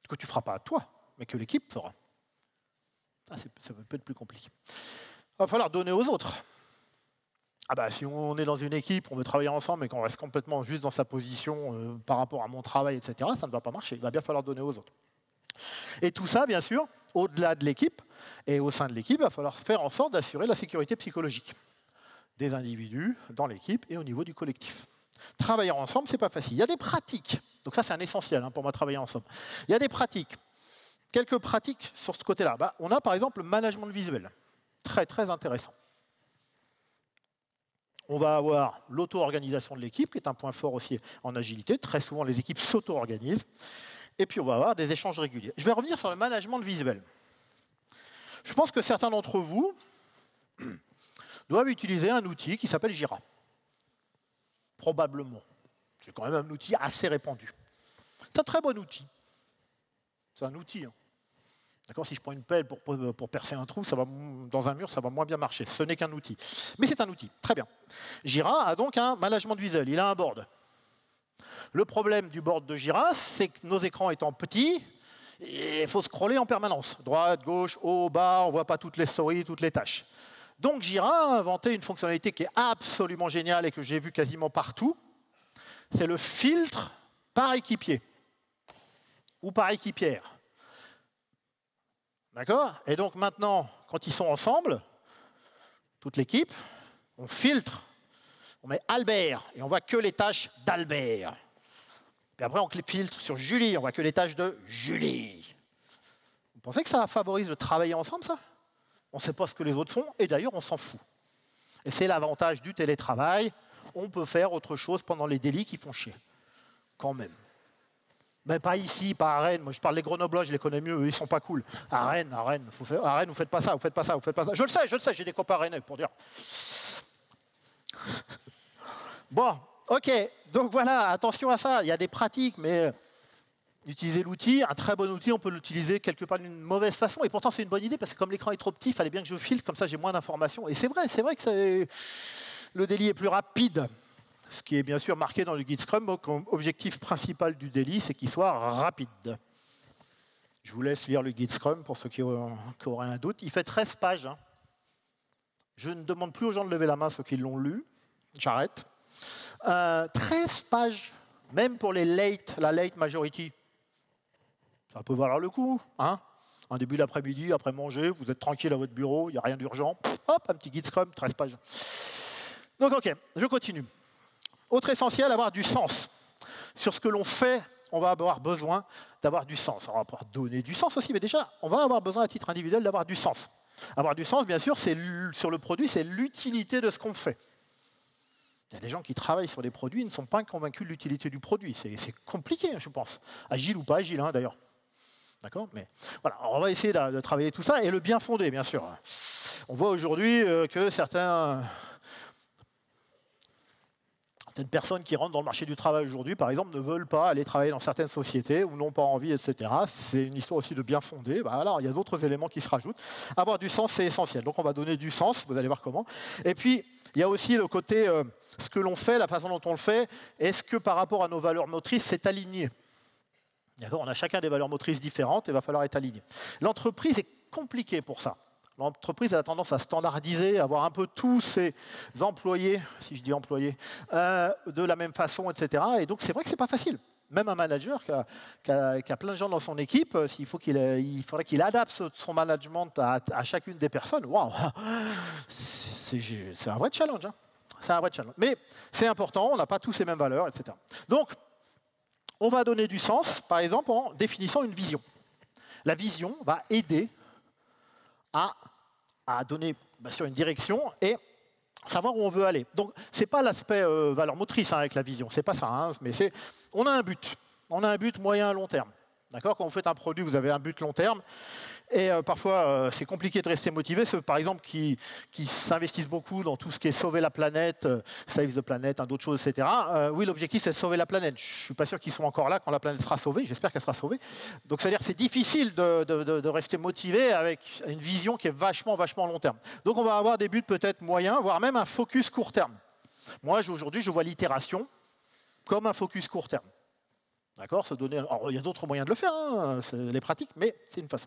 que tu ne feras pas toi, mais que l'équipe fera. Ça peut être plus compliqué. Il va falloir donner aux autres. Ah bah, si on est dans une équipe, on veut travailler ensemble et qu'on reste complètement juste dans sa position par rapport à mon travail, etc., ça ne va pas marcher. Il va bien falloir donner aux autres. Et tout ça, bien sûr, au-delà de l'équipe et au sein de l'équipe, il va falloir faire en sorte d'assurer la sécurité psychologique des individus dans l'équipe et au niveau du collectif. Travailler ensemble, ce n'est pas facile. Il y a des pratiques. Donc ça, c'est un essentiel pour moi, travailler ensemble. Il y a des pratiques. Quelques pratiques sur ce côté-là. On a par exemple le management visuel. Très, très intéressant. On va avoir l'auto-organisation de l'équipe, qui est un point fort aussi en agilité. Très souvent, les équipes s'auto-organisent. Et puis, on va avoir des échanges réguliers. Je vais revenir sur le management visuel. Je pense que certains d'entre vous doivent utiliser un outil qui s'appelle Jira. Probablement. C'est quand même un outil assez répandu. C'est un très bon outil. C'est un outil. Hein. D'accord, si je prends une pelle pour percer un trou, dans un mur, ça va moins bien marcher. Ce n'est qu'un outil. Mais c'est un outil. Très bien. Jira a donc un management visuel. Il a un board. Le problème du board de Jira, c'est que nos écrans étant petits, il faut scroller en permanence. Droite, gauche, haut, bas, on ne voit pas toutes les stories, toutes les tâches. Donc Jira a inventé une fonctionnalité qui est absolument géniale et que j'ai vue quasiment partout. C'est le filtre par équipier ou par équipière. D'accord? Et donc maintenant, quand ils sont ensemble, toute l'équipe, on filtre, on met Albert et on voit que les tâches d'Albert. Puis après, on filtre sur Julie, on voit que les tâches de Julie. Vous pensez que ça favorise le travailler ensemble, ça? On ne sait pas ce que les autres font, et d'ailleurs, on s'en fout. Et c'est l'avantage du télétravail. On peut faire autre chose pendant les délits qui font chier. Quand même. Mais pas ici, pas à Rennes. Moi, je parle des Grenoblois, je les connais mieux, eux, ils sont pas cool. À Rennes, vous faites pas ça, vous faites pas ça, vous faites pas ça. Je le sais, j'ai des copains rennais pour dire. Bon, OK, donc voilà, attention à ça. Il y a des pratiques, mais utiliser l'outil, un très bon outil, on peut l'utiliser quelque part d'une mauvaise façon. Et pourtant, c'est une bonne idée, parce que comme l'écran est trop petit, il fallait bien que je filtre, comme ça j'ai moins d'informations. Et c'est vrai que le daily est plus rapide. Ce qui est bien sûr marqué dans le guide Scrum comme objectif principal du daily, c'est qu'il soit rapide. Je vous laisse lire le guide Scrum pour ceux qui auraient un doute. Il fait 13 pages. Hein. Je ne demande plus aux gens de lever la main, ceux qui l'ont lu. J'arrête. 13 pages, même pour la late majority. Ça peut valoir le coup. Hein, un début d'après-midi, après manger, vous êtes tranquille à votre bureau, il n'y a rien d'urgent. Hop, un petit guide Scrum, 13 pages. Donc OK, je continue. Autre essentiel, avoir du sens. Sur ce que l'on fait, on va avoir besoin d'avoir du sens. On va pouvoir donner du sens aussi, mais déjà, on va avoir besoin à titre individuel d'avoir du sens. Avoir du sens, bien sûr, sur le produit, c'est l'utilité de ce qu'on fait. Il y a des gens qui travaillent sur des produits, ils ne sont pas convaincus de l'utilité du produit. C'est compliqué, je pense. Agile ou pas agile, hein, d'ailleurs. D'accord? Mais voilà, on va essayer de travailler tout ça, et le bien fondé, bien sûr. On voit aujourd'hui que certaines personnes qui rentrent dans le marché du travail aujourd'hui, par exemple, ne veulent pas aller travailler dans certaines sociétés ou n'ont pas envie, etc. C'est une histoire aussi de bien fondé. Bah, alors, il y a d'autres éléments qui se rajoutent. Avoir du sens, c'est essentiel. Donc, on va donner du sens, vous allez voir comment. Et puis, il y a aussi le côté, ce que l'on fait, la façon dont on le fait, est-ce que par rapport à nos valeurs motrices, c'est aligné? D'accord, on a chacun des valeurs motrices différentes et il va falloir être aligné. L'entreprise est compliquée pour ça. L'entreprise a tendance à standardiser, à avoir un peu tous ses employés, si je dis employés, de la même façon, etc. Et donc, c'est vrai que ce n'est pas facile. Même un manager qui a plein de gens dans son équipe, il faudrait qu'il adapte son management à chacune des personnes. Waouh, c'est un vrai challenge. Hein. C'est un vrai challenge. Mais c'est important, on n'a pas tous les mêmes valeurs, etc. Donc, on va donner du sens, par exemple, en définissant une vision. La vision va aider à donner bien sûr une direction et savoir où on veut aller. Donc, ce n'est pas l'aspect valeur motrice hein, avec la vision, c'est pas ça, hein, mais on a un but. On a un but moyen à long terme. D'accord ? Quand vous faites un produit, vous avez un but long terme. Et parfois, c'est compliqué de rester motivé. Ceux, par exemple, qui s'investissent beaucoup dans tout ce qui est sauver la planète, Save the Planet, d'autres choses, etc. Oui, l'objectif, c'est de sauver la planète. Je ne suis pas sûr qu'ils sont encore là quand la planète sera sauvée. J'espère qu'elle sera sauvée. Donc, c'est-à-dire que c'est difficile de rester motivé avec une vision qui est vachement long terme. Donc, on va avoir des buts peut-être moyens, voire même un focus court terme. Moi, aujourd'hui, je vois l'itération comme un focus court terme. D'accord, se donner. Alors, il y a d'autres moyens de le faire, hein, c'est les pratiques, mais c'est une façon.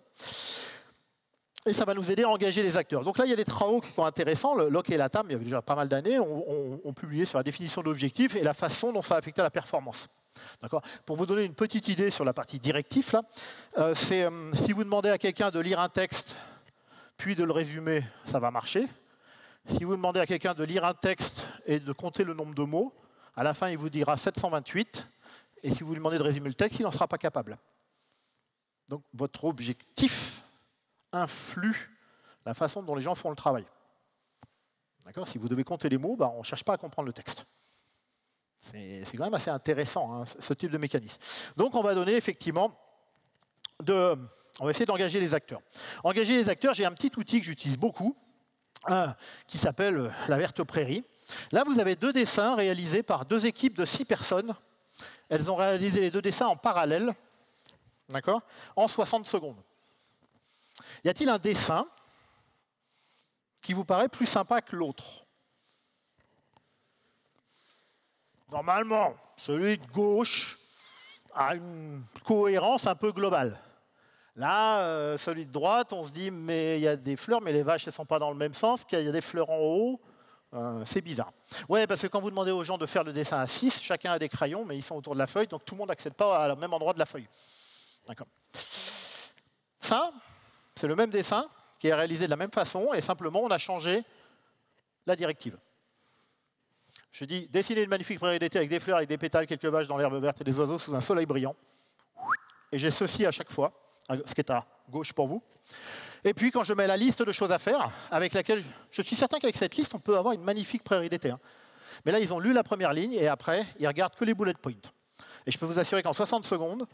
Et ça va nous aider à engager les acteurs. Donc là, il y a des travaux qui sont intéressants. Le Locke et la TAM, il y a déjà pas mal d'années, ont publié sur la définition de l'objectif et la façon dont ça affecte la performance. D'accord. Pour vous donner une petite idée sur la partie directif, là, si vous demandez à quelqu'un de lire un texte, puis de le résumer, ça va marcher. Si vous demandez à quelqu'un de lire un texte et de compter le nombre de mots, à la fin, il vous dira 728. Et si vous lui demandez de résumer le texte, il n'en sera pas capable. Donc votre objectif influe la façon dont les gens font le travail. D'accord ? Si vous devez compter les mots, on ne cherche pas à comprendre le texte. C'est quand même assez intéressant, hein, ce type de mécanisme. Donc on va donner effectivement on va essayer d'engager les acteurs. Engager les acteurs, j'ai un petit outil que j'utilise beaucoup, qui s'appelle la Verte Prairie. Là, vous avez 2 dessins réalisés par 2 équipes de 6 personnes. Elles ont réalisé les 2 dessins en parallèle, d'accord, en 60 secondes. Y a-t-il un dessin qui vous paraît plus sympa que l'autre? Normalement, celui de gauche a une cohérence un peu globale. Là, celui de droite, on se dit, mais il y a des fleurs, mais les vaches, elles ne sont pas dans le même sens, qu'il y a des fleurs en haut. C'est bizarre. Ouais, parce que quand vous demandez aux gens de faire le dessin à 6, chacun a des crayons, mais ils sont autour de la feuille, donc tout le monde n'accède pas au même endroit de la feuille. D'accord. Ça, c'est le même dessin qui est réalisé de la même façon, et simplement, on a changé la directive. Je dis, dessiner une magnifique prairie d'été avec des fleurs, avec des pétales, quelques vaches dans l'herbe verte et des oiseaux sous un soleil brillant. Et j'ai ceci à chaque fois, ce qui est à gauche pour vous. Et puis, quand je mets la liste de choses à faire, avec laquelle je suis certain qu'avec cette liste, on peut avoir une magnifique prairie d'été. Hein. Mais là, ils ont lu la première ligne et après, ils regardent que les bullet points. Et je peux vous assurer qu'en 60 secondes,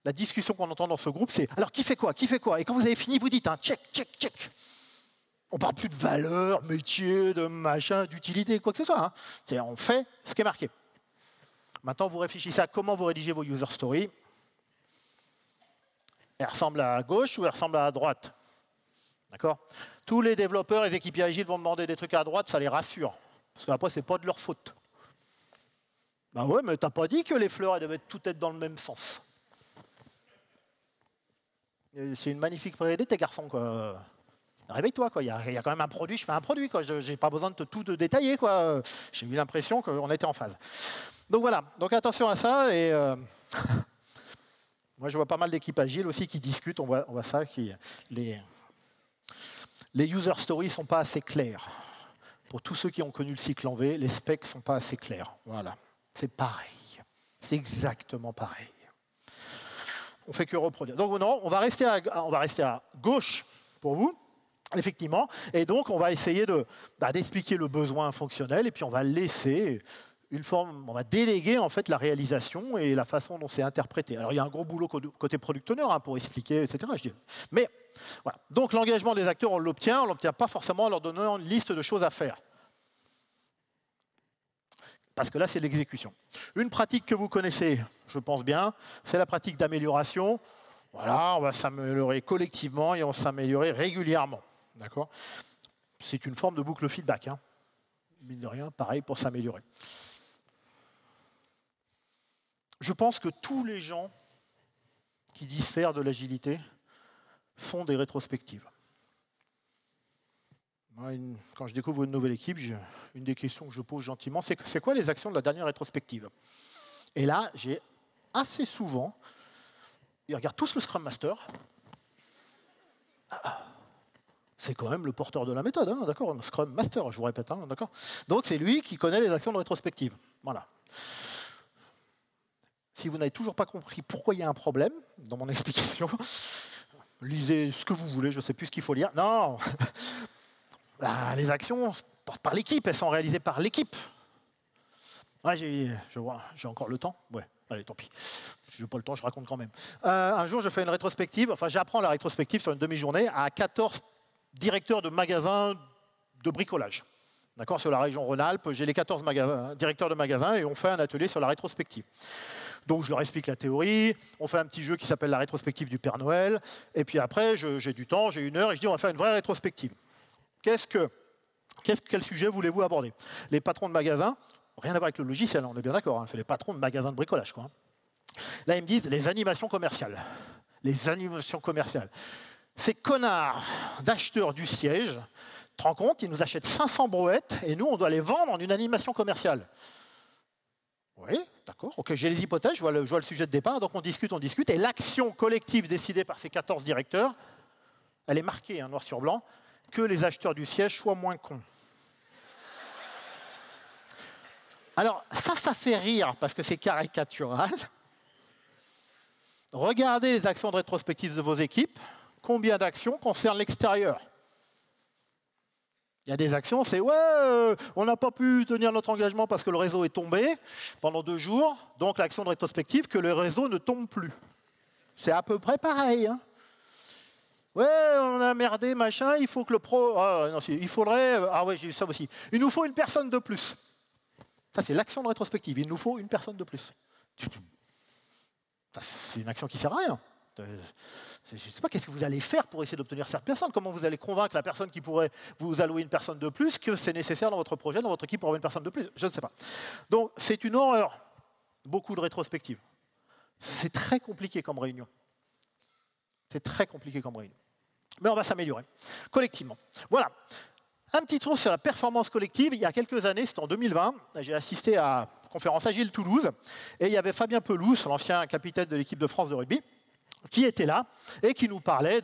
la discussion qu'on entend dans ce groupe, c'est « alors, qui fait quoi? Qui fait quoi ?» Et quand vous avez fini, vous dites « check, check, check ». On ne parle plus de valeur, métier, de machin, d'utilité, quoi que ce soit. Hein. On fait ce qui est marqué. Maintenant, vous réfléchissez à comment vous rédigez vos user stories. Elle ressemble à gauche ou elle ressemble à droite? D'accord? Tous les développeurs et les équipiers agiles vont demander des trucs à droite, ça les rassure. Parce qu'après, ce n'est pas de leur faute. Ben ouais, mais t'as pas dit que les fleurs elles devaient toutes être dans le même sens. C'est une magnifique pré-idée, tes garçons, quoi. Réveille-toi, quoi. Il y a quand même un produit, je fais un produit, quoi. Je n'ai pas besoin de tout détailler, quoi. J'ai eu l'impression qu'on était en phase. Donc voilà, donc attention à ça. Et moi, je vois pas mal d'équipes agiles aussi qui discutent. On voit ça, les user stories ne sont pas assez clairs. Pour tous ceux qui ont connu le cycle en V, les specs ne sont pas assez clairs. Voilà, c'est pareil. C'est exactement pareil. On ne fait que reproduire. Donc non, on va rester à gauche pour vous, effectivement. Et donc, on va essayer d'expliquer le besoin fonctionnel et puis on va laisser une forme, on va déléguer en fait la réalisation et la façon dont c'est interprété. Alors, il y a un gros boulot côté product owner pour expliquer, etc. Je dis. Mais voilà. Donc, l'engagement des acteurs, on ne l'obtient pas forcément en leur donnant une liste de choses à faire. Parce que là, c'est l'exécution. Une pratique que vous connaissez, je pense bien, c'est la pratique d'amélioration. Voilà, on va s'améliorer collectivement et on va s'améliorer régulièrement. D'accord? C'est une forme de boucle feedback. Hein. Mine de rien, pareil pour s'améliorer. Je pense que tous les gens qui disent faire de l'agilité font des rétrospectives. Quand je découvre une nouvelle équipe, une des questions que je pose gentiment, c'est quoi les actions de la dernière rétrospective? Et là, j'ai assez souvent, ils regardent tous le Scrum Master. C'est quand même le porteur de la méthode, hein, d'accord? Le Scrum Master, je vous répète, hein, d'accord? Donc c'est lui qui connaît les actions de rétrospective. Voilà. Si vous n'avez toujours pas compris pourquoi il y a un problème dans mon explication, lisez ce que vous voulez, je ne sais plus ce qu'il faut lire. Non. Les actions par l'équipe, elles sont réalisées par l'équipe. Ouais, j'ai encore le temps. Ouais, allez, tant pis. Je n'ai pas le temps, je raconte quand même. Un jour, je fais une rétrospective, j'apprends la rétrospective sur une demi-journée à 14 directeurs de magasins de bricolage. D'accord, sur la région Rhône-Alpes, j'ai les 14 directeurs de magasins et on fait un atelier sur la rétrospective. Donc, je leur explique la théorie, on fait un petit jeu qui s'appelle la rétrospective du Père Noël, et puis après, j'ai du temps, j'ai 1 heure, et je dis on va faire une vraie rétrospective. Quel sujet voulez-vous aborder? Les patrons de magasins, rien à voir avec le logiciel, on est bien d'accord, hein, c'est les patrons de magasins de bricolage. Quoi. Là, ils me disent les animations commerciales. Les animations commerciales. Ces connards d'acheteurs du siège, tu te rends compte, ils nous achètent 500 brouettes et nous, on doit les vendre en une animation commerciale. Oui, d'accord, ok, j'ai les hypothèses, je vois le sujet de départ, donc on discute, et l'action collective décidée par ces 14 directeurs, elle est marquée, hein, noir sur blanc, que les acheteurs du siège soient moins cons. Alors, ça fait rire parce que c'est caricatural. Regardez les actions de rétrospective de vos équipes. Combien d'actions concernent l'extérieur? Il y a des actions, c'est « ouais, on n'a pas pu tenir notre engagement parce que le réseau est tombé pendant 2 jours, donc l'action de rétrospective, que le réseau ne tombe plus. » C'est à peu près pareil. Hein. Ouais, on a merdé, machin, il faut que le pro... Ah, non, il faudrait... Ah ouais, j'ai eu ça aussi. Il nous faut une personne de plus. Ça, c'est l'action de rétrospective. Il nous faut une personne de plus. C'est une action qui ne sert à rien. Je ne sais pas qu'est-ce que vous allez faire pour essayer d'obtenir cette personne. Comment vous allez convaincre la personne qui pourrait vous allouer une personne de plus que c'est nécessaire dans votre projet, dans votre équipe pour avoir une personne de plus? Je ne sais pas. Donc, c'est une horreur. Beaucoup de rétrospectives. C'est très compliqué comme réunion. C'est très compliqué comme réunion. Mais on va s'améliorer, collectivement. Voilà. Un petit tour sur la performance collective. Il y a quelques années, c'était en 2020, j'ai assisté à la conférence Agile Toulouse, et il y avait Fabien Pelouse, l'ancien capitaine de l'équipe de France de rugby, qui était là et qui nous parlait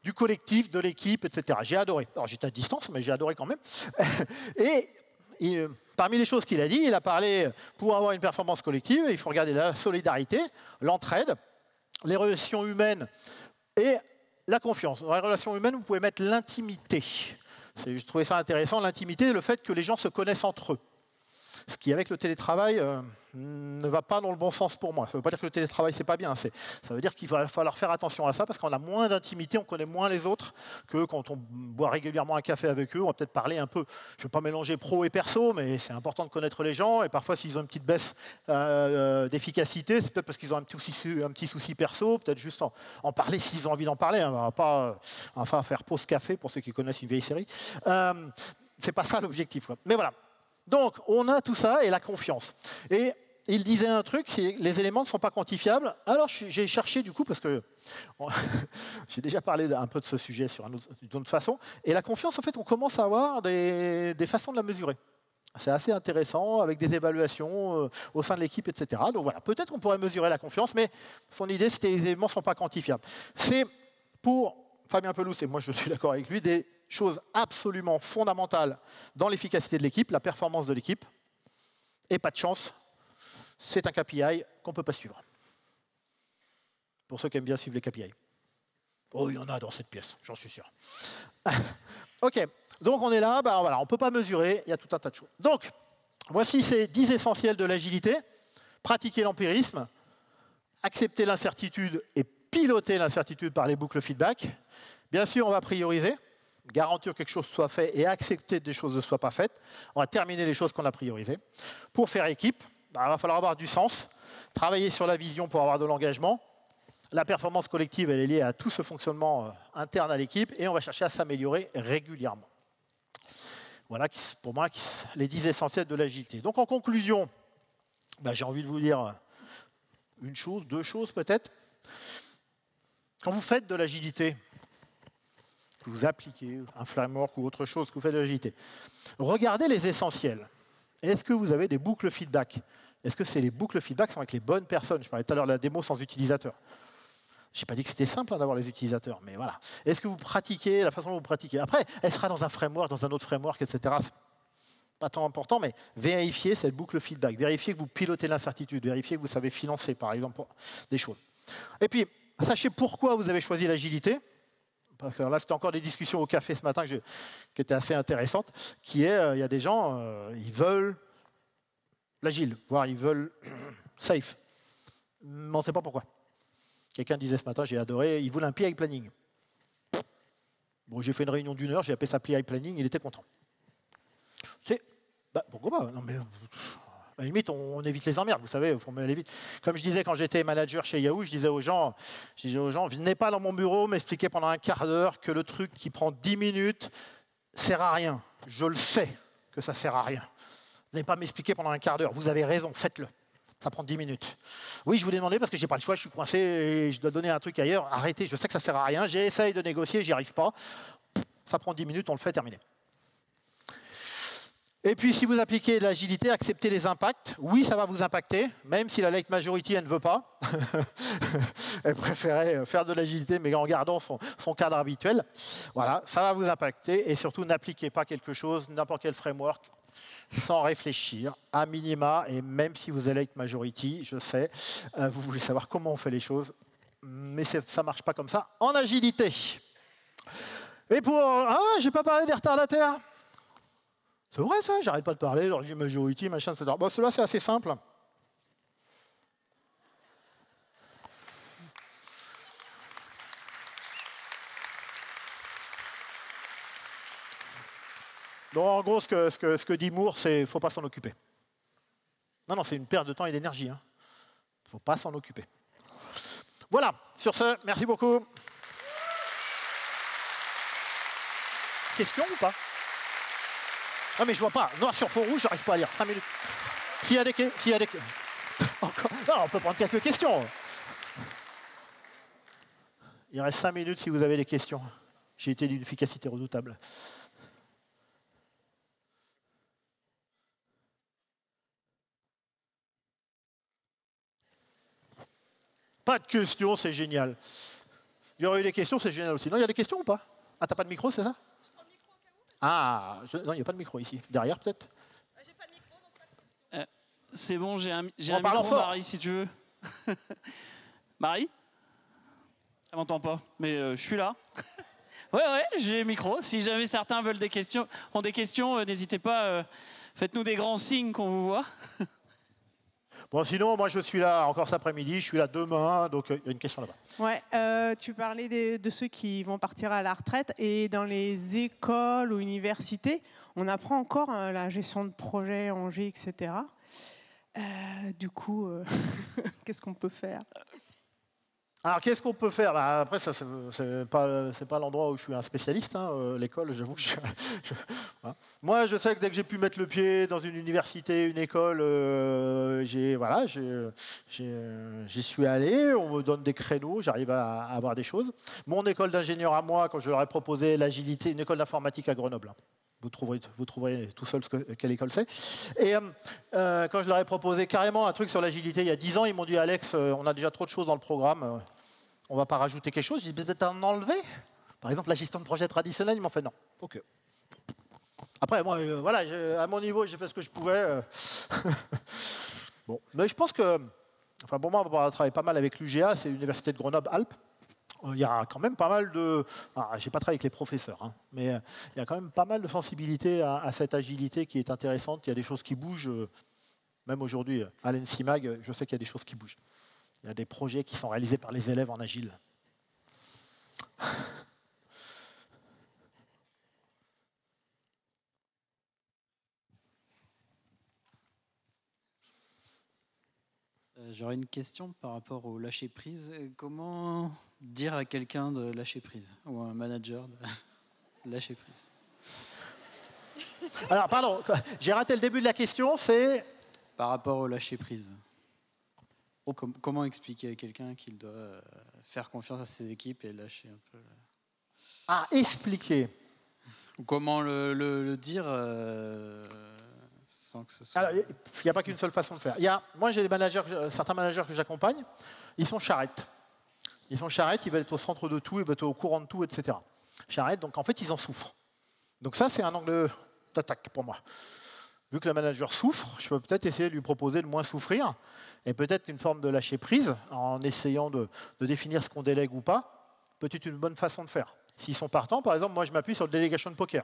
du collectif, de l'équipe, etc. J'ai adoré. Alors j'étais à distance, mais j'ai adoré quand même. Et parmi les choses qu'il a dit, il a parlé, pour avoir une performance collective, il faut regarder la solidarité, l'entraide, les relations humaines et la confiance. Dans les relations humaines, vous pouvez mettre l'intimité. Je trouvais ça intéressant, l'intimité, le fait que les gens se connaissent entre eux. Ce qui, avec le télétravail, ne va pas dans le bon sens pour moi. Ça ne veut pas dire que le télétravail, c'est pas bien. Ça veut dire qu'il va falloir faire attention à ça parce qu'on a moins d'intimité, on connaît moins les autres que quand on boit régulièrement un café avec eux. On va peut-être parler un peu, je ne veux pas mélanger pro et perso, mais c'est important de connaître les gens. Et parfois, s'ils ont une petite baisse d'efficacité, c'est peut-être parce qu'ils ont un petit souci perso, peut-être juste en parler s'ils ont envie d'en parler. On ne va pas faire pause café pour ceux qui connaissent une vieille série. C'est pas ça l'objectif. Mais voilà. Donc, on a tout ça et la confiance. Et il disait un truc, les éléments ne sont pas quantifiables. Alors, j'ai cherché du coup, parce que j'ai déjà parlé un peu de ce sujet d'une autre façon. Et la confiance, en fait, on commence à avoir des façons de la mesurer. C'est assez intéressant, avec des évaluations au sein de l'équipe, etc. Donc voilà, peut-être qu'on pourrait mesurer la confiance, mais son idée, c'était que les éléments ne sont pas quantifiables. C'est pour Fabien Pelouse, et moi je suis d'accord avec lui, des choses absolument fondamentales dans l'efficacité de l'équipe, la performance de l'équipe, et pas de chance, c'est un KPI qu'on ne peut pas suivre. Pour ceux qui aiment bien suivre les KPI. Oh, il y en a dans cette pièce, j'en suis sûr. OK, donc on est là, voilà, on ne peut pas mesurer, il y a tout un tas de choses. Donc, voici ces 10 essentiels de l'agilité. Pratiquer l'empirisme, accepter l'incertitude et piloter l'incertitude par les boucles feedback. Bien sûr, on va prioriser, garantir que quelque chose soit fait et accepter que des choses ne soient pas faites. On va terminer les choses qu'on a priorisées. Pour faire équipe, il va falloir avoir du sens, travailler sur la vision pour avoir de l'engagement. La performance collective, elle est liée à tout ce fonctionnement interne à l'équipe et on va chercher à s'améliorer régulièrement. Voilà, pour moi, les 10 essentiels de l'agilité. Donc, en conclusion, j'ai envie de vous dire une chose, deux choses peut-être. Quand vous faites de l'agilité, que vous appliquez un framework ou autre chose, que vous faites de l'agilité, regardez les essentiels. Est-ce que vous avez des boucles feedback? Est-ce que les boucles feedback sont avec les bonnes personnes? Je parlais tout à l'heure de la démo sans utilisateur. Je n'ai pas dit que c'était simple d'avoir les utilisateurs, mais voilà. Est-ce que vous pratiquez la façon dont vous pratiquez? Après, elle sera dans un framework, dans un autre framework, etc. C'est pas tant important, mais vérifiez cette boucle feedback. Vérifiez que vous pilotez l'incertitude. Vérifiez que vous savez financer, par exemple, des choses. Et puis, sachez pourquoi vous avez choisi l'agilité. Parce que là, c'était encore des discussions au café ce matin qui étaient assez intéressantes, qui est, il y a des gens, ils veulent l'agile, voire ils veulent safe. Mais on ne sait pas pourquoi. Quelqu'un disait ce matin, j'ai adoré, il voulait un PI planning. Bon, j'ai fait une réunion d'1 heure, j'ai appelé ça PI planning, il était content. Pourquoi pas? Non, mais à la limite, on évite les emmerdes, vous savez, il faut aller vite. Comme je disais quand j'étais manager chez Yahoo, je disais aux gens, venez pas dans mon bureau m'expliquer pendant un quart d'heure que le truc qui prend 10 minutes sert à rien. Je le sais que ça sert à rien. Venez pas m'expliquer pendant un quart d'heure. Vous avez raison, faites-le. Ça prend 10 minutes. Oui, je vous l'ai demandé parce que je n'ai pas le choix, je suis coincé et je dois donner un truc ailleurs. Arrêtez, je sais que ça ne sert à rien. J'essaye de négocier, j'y arrive pas. Ça prend 10 minutes, on le fait, terminé. Et puis, si vous appliquez l'agilité, acceptez les impacts. Oui, ça va vous impacter, même si la late majority, elle ne veut pas. Elle préférait faire de l'agilité, mais en gardant son cadre habituel. Voilà, ça va vous impacter. Et surtout, n'appliquez pas quelque chose, n'importe quel framework, sans réfléchir, à minima. Et même si vous êtes late majority, je sais, vous voulez savoir comment on fait les choses. Mais ça ne marche pas comme ça en agilité. Et pour... j'ai pas parlé des retardataires. C'est vrai ça, j'arrête pas de parler, l'origine majority, machin, etc. Bon, cela c'est assez simple. Donc en gros, ce que dit Moore, c'est qu'il ne faut pas s'en occuper. Non, c'est une perte de temps et d'énergie. Il ne faut pas s'en occuper. Voilà, sur ce, merci beaucoup. Question ou pas? Non, mais je vois pas. Noir sur fond rouge, j'arrive pas à lire. 5 minutes. S'il y a des questions. Non, on peut prendre quelques questions. Il reste 5 minutes si vous avez des questions. J'ai été d'une efficacité redoutable. Pas de questions, c'est génial. Il y aurait eu des questions, c'est génial aussi. Non, il y a des questions ou pas? Ah, t'as pas de micro, c'est ça? Non, il n'y a pas de micro ici. Derrière, peut-être? J'ai pas de micro, donc pas de question. C'est bon, j'ai un micro, fort. Marie, si tu veux. Marie? Elle m'entend pas, mais je suis là. Ouais, j'ai un micro. Si jamais certains veulent ont des questions, n'hésitez pas. Faites-nous des grands signes qu'on vous voit. Bon, sinon, moi, je suis là encore cet après-midi, je suis là demain, donc il y a une question là-bas. Ouais, tu parlais de ceux qui vont partir à la retraite et dans les écoles ou universités, on apprend encore la gestion de projet, enjeux, etc. Du coup, qu'est-ce qu'on peut faire? Alors, qu'est-ce qu'on peut faire? Bah, après, ça, c'est pas l'endroit où je suis un spécialiste, hein, l'école, j'avoue que voilà. Moi, je sais que dès que j'ai pu mettre le pied dans une université, une école, j'y suis allé, on me donne des créneaux, j'arrive à avoir des choses. Mon école d'ingénieur à moi, quand je leur ai proposé l'agilité, une école d'informatique à Grenoble, hein. Vous trouverez tout seul quelle école c'est. Et quand je leur ai proposé carrément un truc sur l'agilité il y a 10 ans, ils m'ont dit « Alex, on a déjà trop de choses dans le programme, on ne va pas rajouter quelque chose ?» J'ai dit « Peut-être en enlever ?» Par exemple, la gestion de projet traditionnelle, ils m'ont fait « Non. » Ok. Après, moi, voilà, à mon niveau, j'ai fait ce que je pouvais. Bon. Mais je pense que, enfin, pour moi, on va travailler pas mal avec l'UGA, c'est l'Université de Grenoble-Alpes. Il y a quand même pas mal de... Alors, je n'ai pas travaillé avec les professeurs, hein, mais il y a quand même pas mal de sensibilité à cette agilité qui est intéressante. Il y a des choses qui bougent. Même aujourd'hui, à l'ENSIMAG, je sais qu'il y a des choses qui bougent. Il y a des projets qui sont réalisés par les élèves en agile. J'aurais une question par rapport au lâcher prise. Comment dire à quelqu'un de lâcher prise ou à un manager de lâcher prise? Alors, pardon, j'ai raté le début de la question, c'est... Par rapport au lâcher prise. Comment expliquer à quelqu'un qu'il doit faire confiance à ses équipes et lâcher un peu Ah, expliquer. Comment le dire sans que ce soit... Alors, il n'y a pas qu'une seule façon de faire. Moi, j'ai certains managers que j'accompagne, ils sont charrettes. Ils sont charrettes, ils veulent être au centre de tout, ils veulent être au courant de tout, etc. Charrettes, donc en fait, ils en souffrent. Donc ça, c'est un angle d'attaque pour moi. Vu que le manager souffre, je peux peut-être essayer de lui proposer de moins souffrir, et peut-être une forme de lâcher prise, en essayant de définir ce qu'on délègue ou pas, peut-être une bonne façon de faire. S'ils sont partants, par exemple, moi, je m'appuie sur le delegation de poker,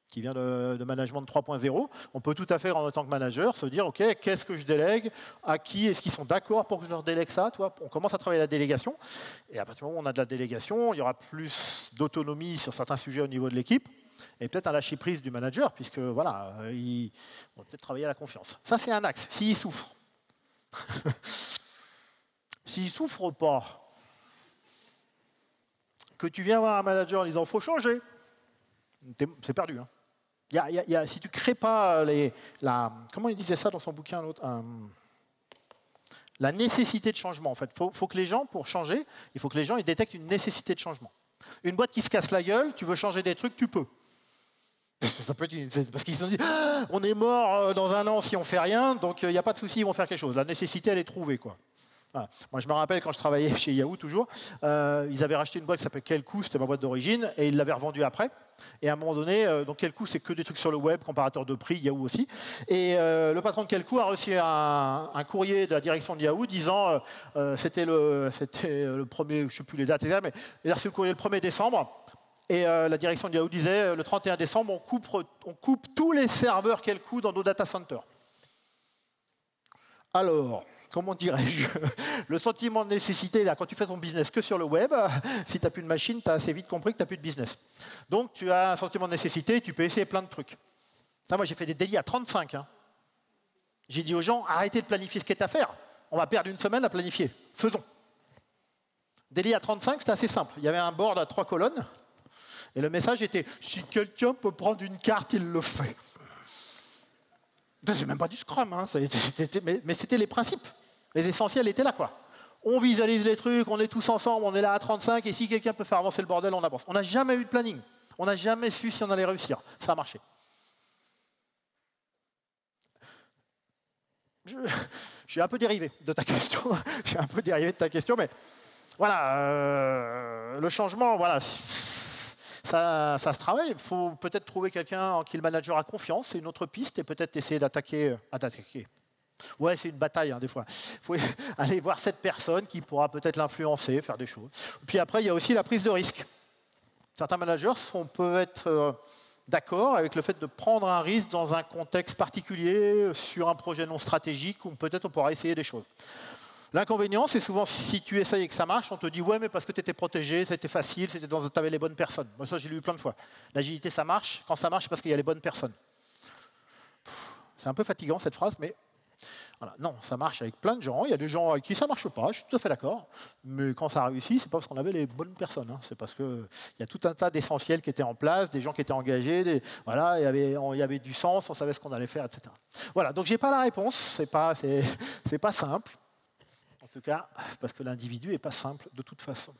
qui vient de management 3.0, on peut tout à fait, en tant que manager, se dire, OK, qu'est-ce que je délègue? À qui est-ce qu'ils sont d'accord pour que je leur délègue ça? On commence à travailler la délégation. Et à partir du moment où on a de la délégation, il y aura plus d'autonomie sur certains sujets au niveau de l'équipe, et peut-être un lâcher-prise du manager, puisque voilà, on va peut-être travailler à la confiance. Ça, c'est un axe, s'il souffre. S'il ne souffre pas, que tu viens voir un manager en disant « il faut changer », c'est perdu, hein. Si tu ne crées pas comment il disait ça dans son bouquin, l'autre, la nécessité de changement, en fait. Faut que les gens, pour changer, il faut que les gens ils détectent une nécessité de changement. Une boîte qui se casse la gueule, tu veux changer des trucs, tu peux. Ça peut être parce qu'ils se sont dit ah, on est mort dans un an si on ne fait rien, donc il n'y a pas de souci, ils vont faire quelque chose. La nécessité, elle est trouvée, quoi. Voilà. Moi, je me rappelle quand je travaillais chez Yahoo, toujours, ils avaient racheté une boîte qui s'appelait Kelkoo, c'était ma boîte d'origine, et ils l'avaient revendue après. Et à un moment donné, donc Kelkoo, c'est que des trucs sur le web, comparateur de prix, Yahoo aussi. Et le patron de Kelkoo a reçu un courrier de la direction de Yahoo disant, c'était le premier, je ne sais plus les dates, mais il a reçu le courrier le 1er décembre. Et la direction de Yahoo disait, le 31 décembre, on coupe tous les serveurs Kelkoo dans nos data centers. Alors, comment dirais-je, le sentiment de nécessité, là, quand tu fais ton business que sur le web, si tu n'as plus de machine, tu as assez vite compris que tu n'as plus de business. Donc, tu as un sentiment de nécessité, tu peux essayer plein de trucs. Ça, moi, j'ai fait des délits à 35. Hein. J'ai dit aux gens, arrêtez de planifier ce qui est à faire. On va perdre une semaine à planifier. Faisons. Délit à 35, c'était assez simple. Il y avait un board à 3 colonnes. Et le message était, si quelqu'un peut prendre une carte, il le fait. C'est même pas du Scrum, hein. Mais c'était les principes. Les essentiels étaient là, quoi. On visualise les trucs, on est tous ensemble, on est là à 35, et si quelqu'un peut faire avancer le bordel, on avance. On n'a jamais eu de planning. On n'a jamais su si on allait réussir. Ça a marché. Je suis un peu dérivé de ta question. Je suis un peu dérivé de ta question, mais voilà, le changement, voilà. Ça se travaille. Il faut peut-être trouver quelqu'un en qui le manager a confiance. C'est une autre piste et peut-être essayer d'attaquer. Ouais, c'est une bataille, hein, des fois. Il faut aller voir cette personne qui pourra peut-être l'influencer, faire des choses. Puis après, il y a aussi la prise de risque. Certains managers peuvent être d'accord avec le fait de prendre un risque dans un contexte particulier, sur un projet non stratégique, où peut-être on pourra essayer des choses. L'inconvénient, c'est souvent si tu essayes et que ça marche, on te dit « ouais, mais parce que tu étais protégé, c'était facile, tu avais les bonnes personnes ». Moi, ça, j'ai lu plein de fois. L'agilité, ça marche. Quand ça marche, c'est parce qu'il y a les bonnes personnes. C'est un peu fatigant, cette phrase, mais voilà. Non, ça marche avec plein de gens. Il y a des gens avec qui ça ne marche pas, je suis tout à fait d'accord. Mais quand ça a réussi, ce n'est pas parce qu'on avait les bonnes personnes. Hein. C'est parce qu'il y a tout un tas d'essentiels qui étaient en place, des gens qui étaient engagés, voilà, il y avait du sens, on savait ce qu'on allait faire, etc. Voilà, donc je n'ai pas la réponse, c'est pas simple. En tout cas, parce que l'individu n'est pas simple de toute façon.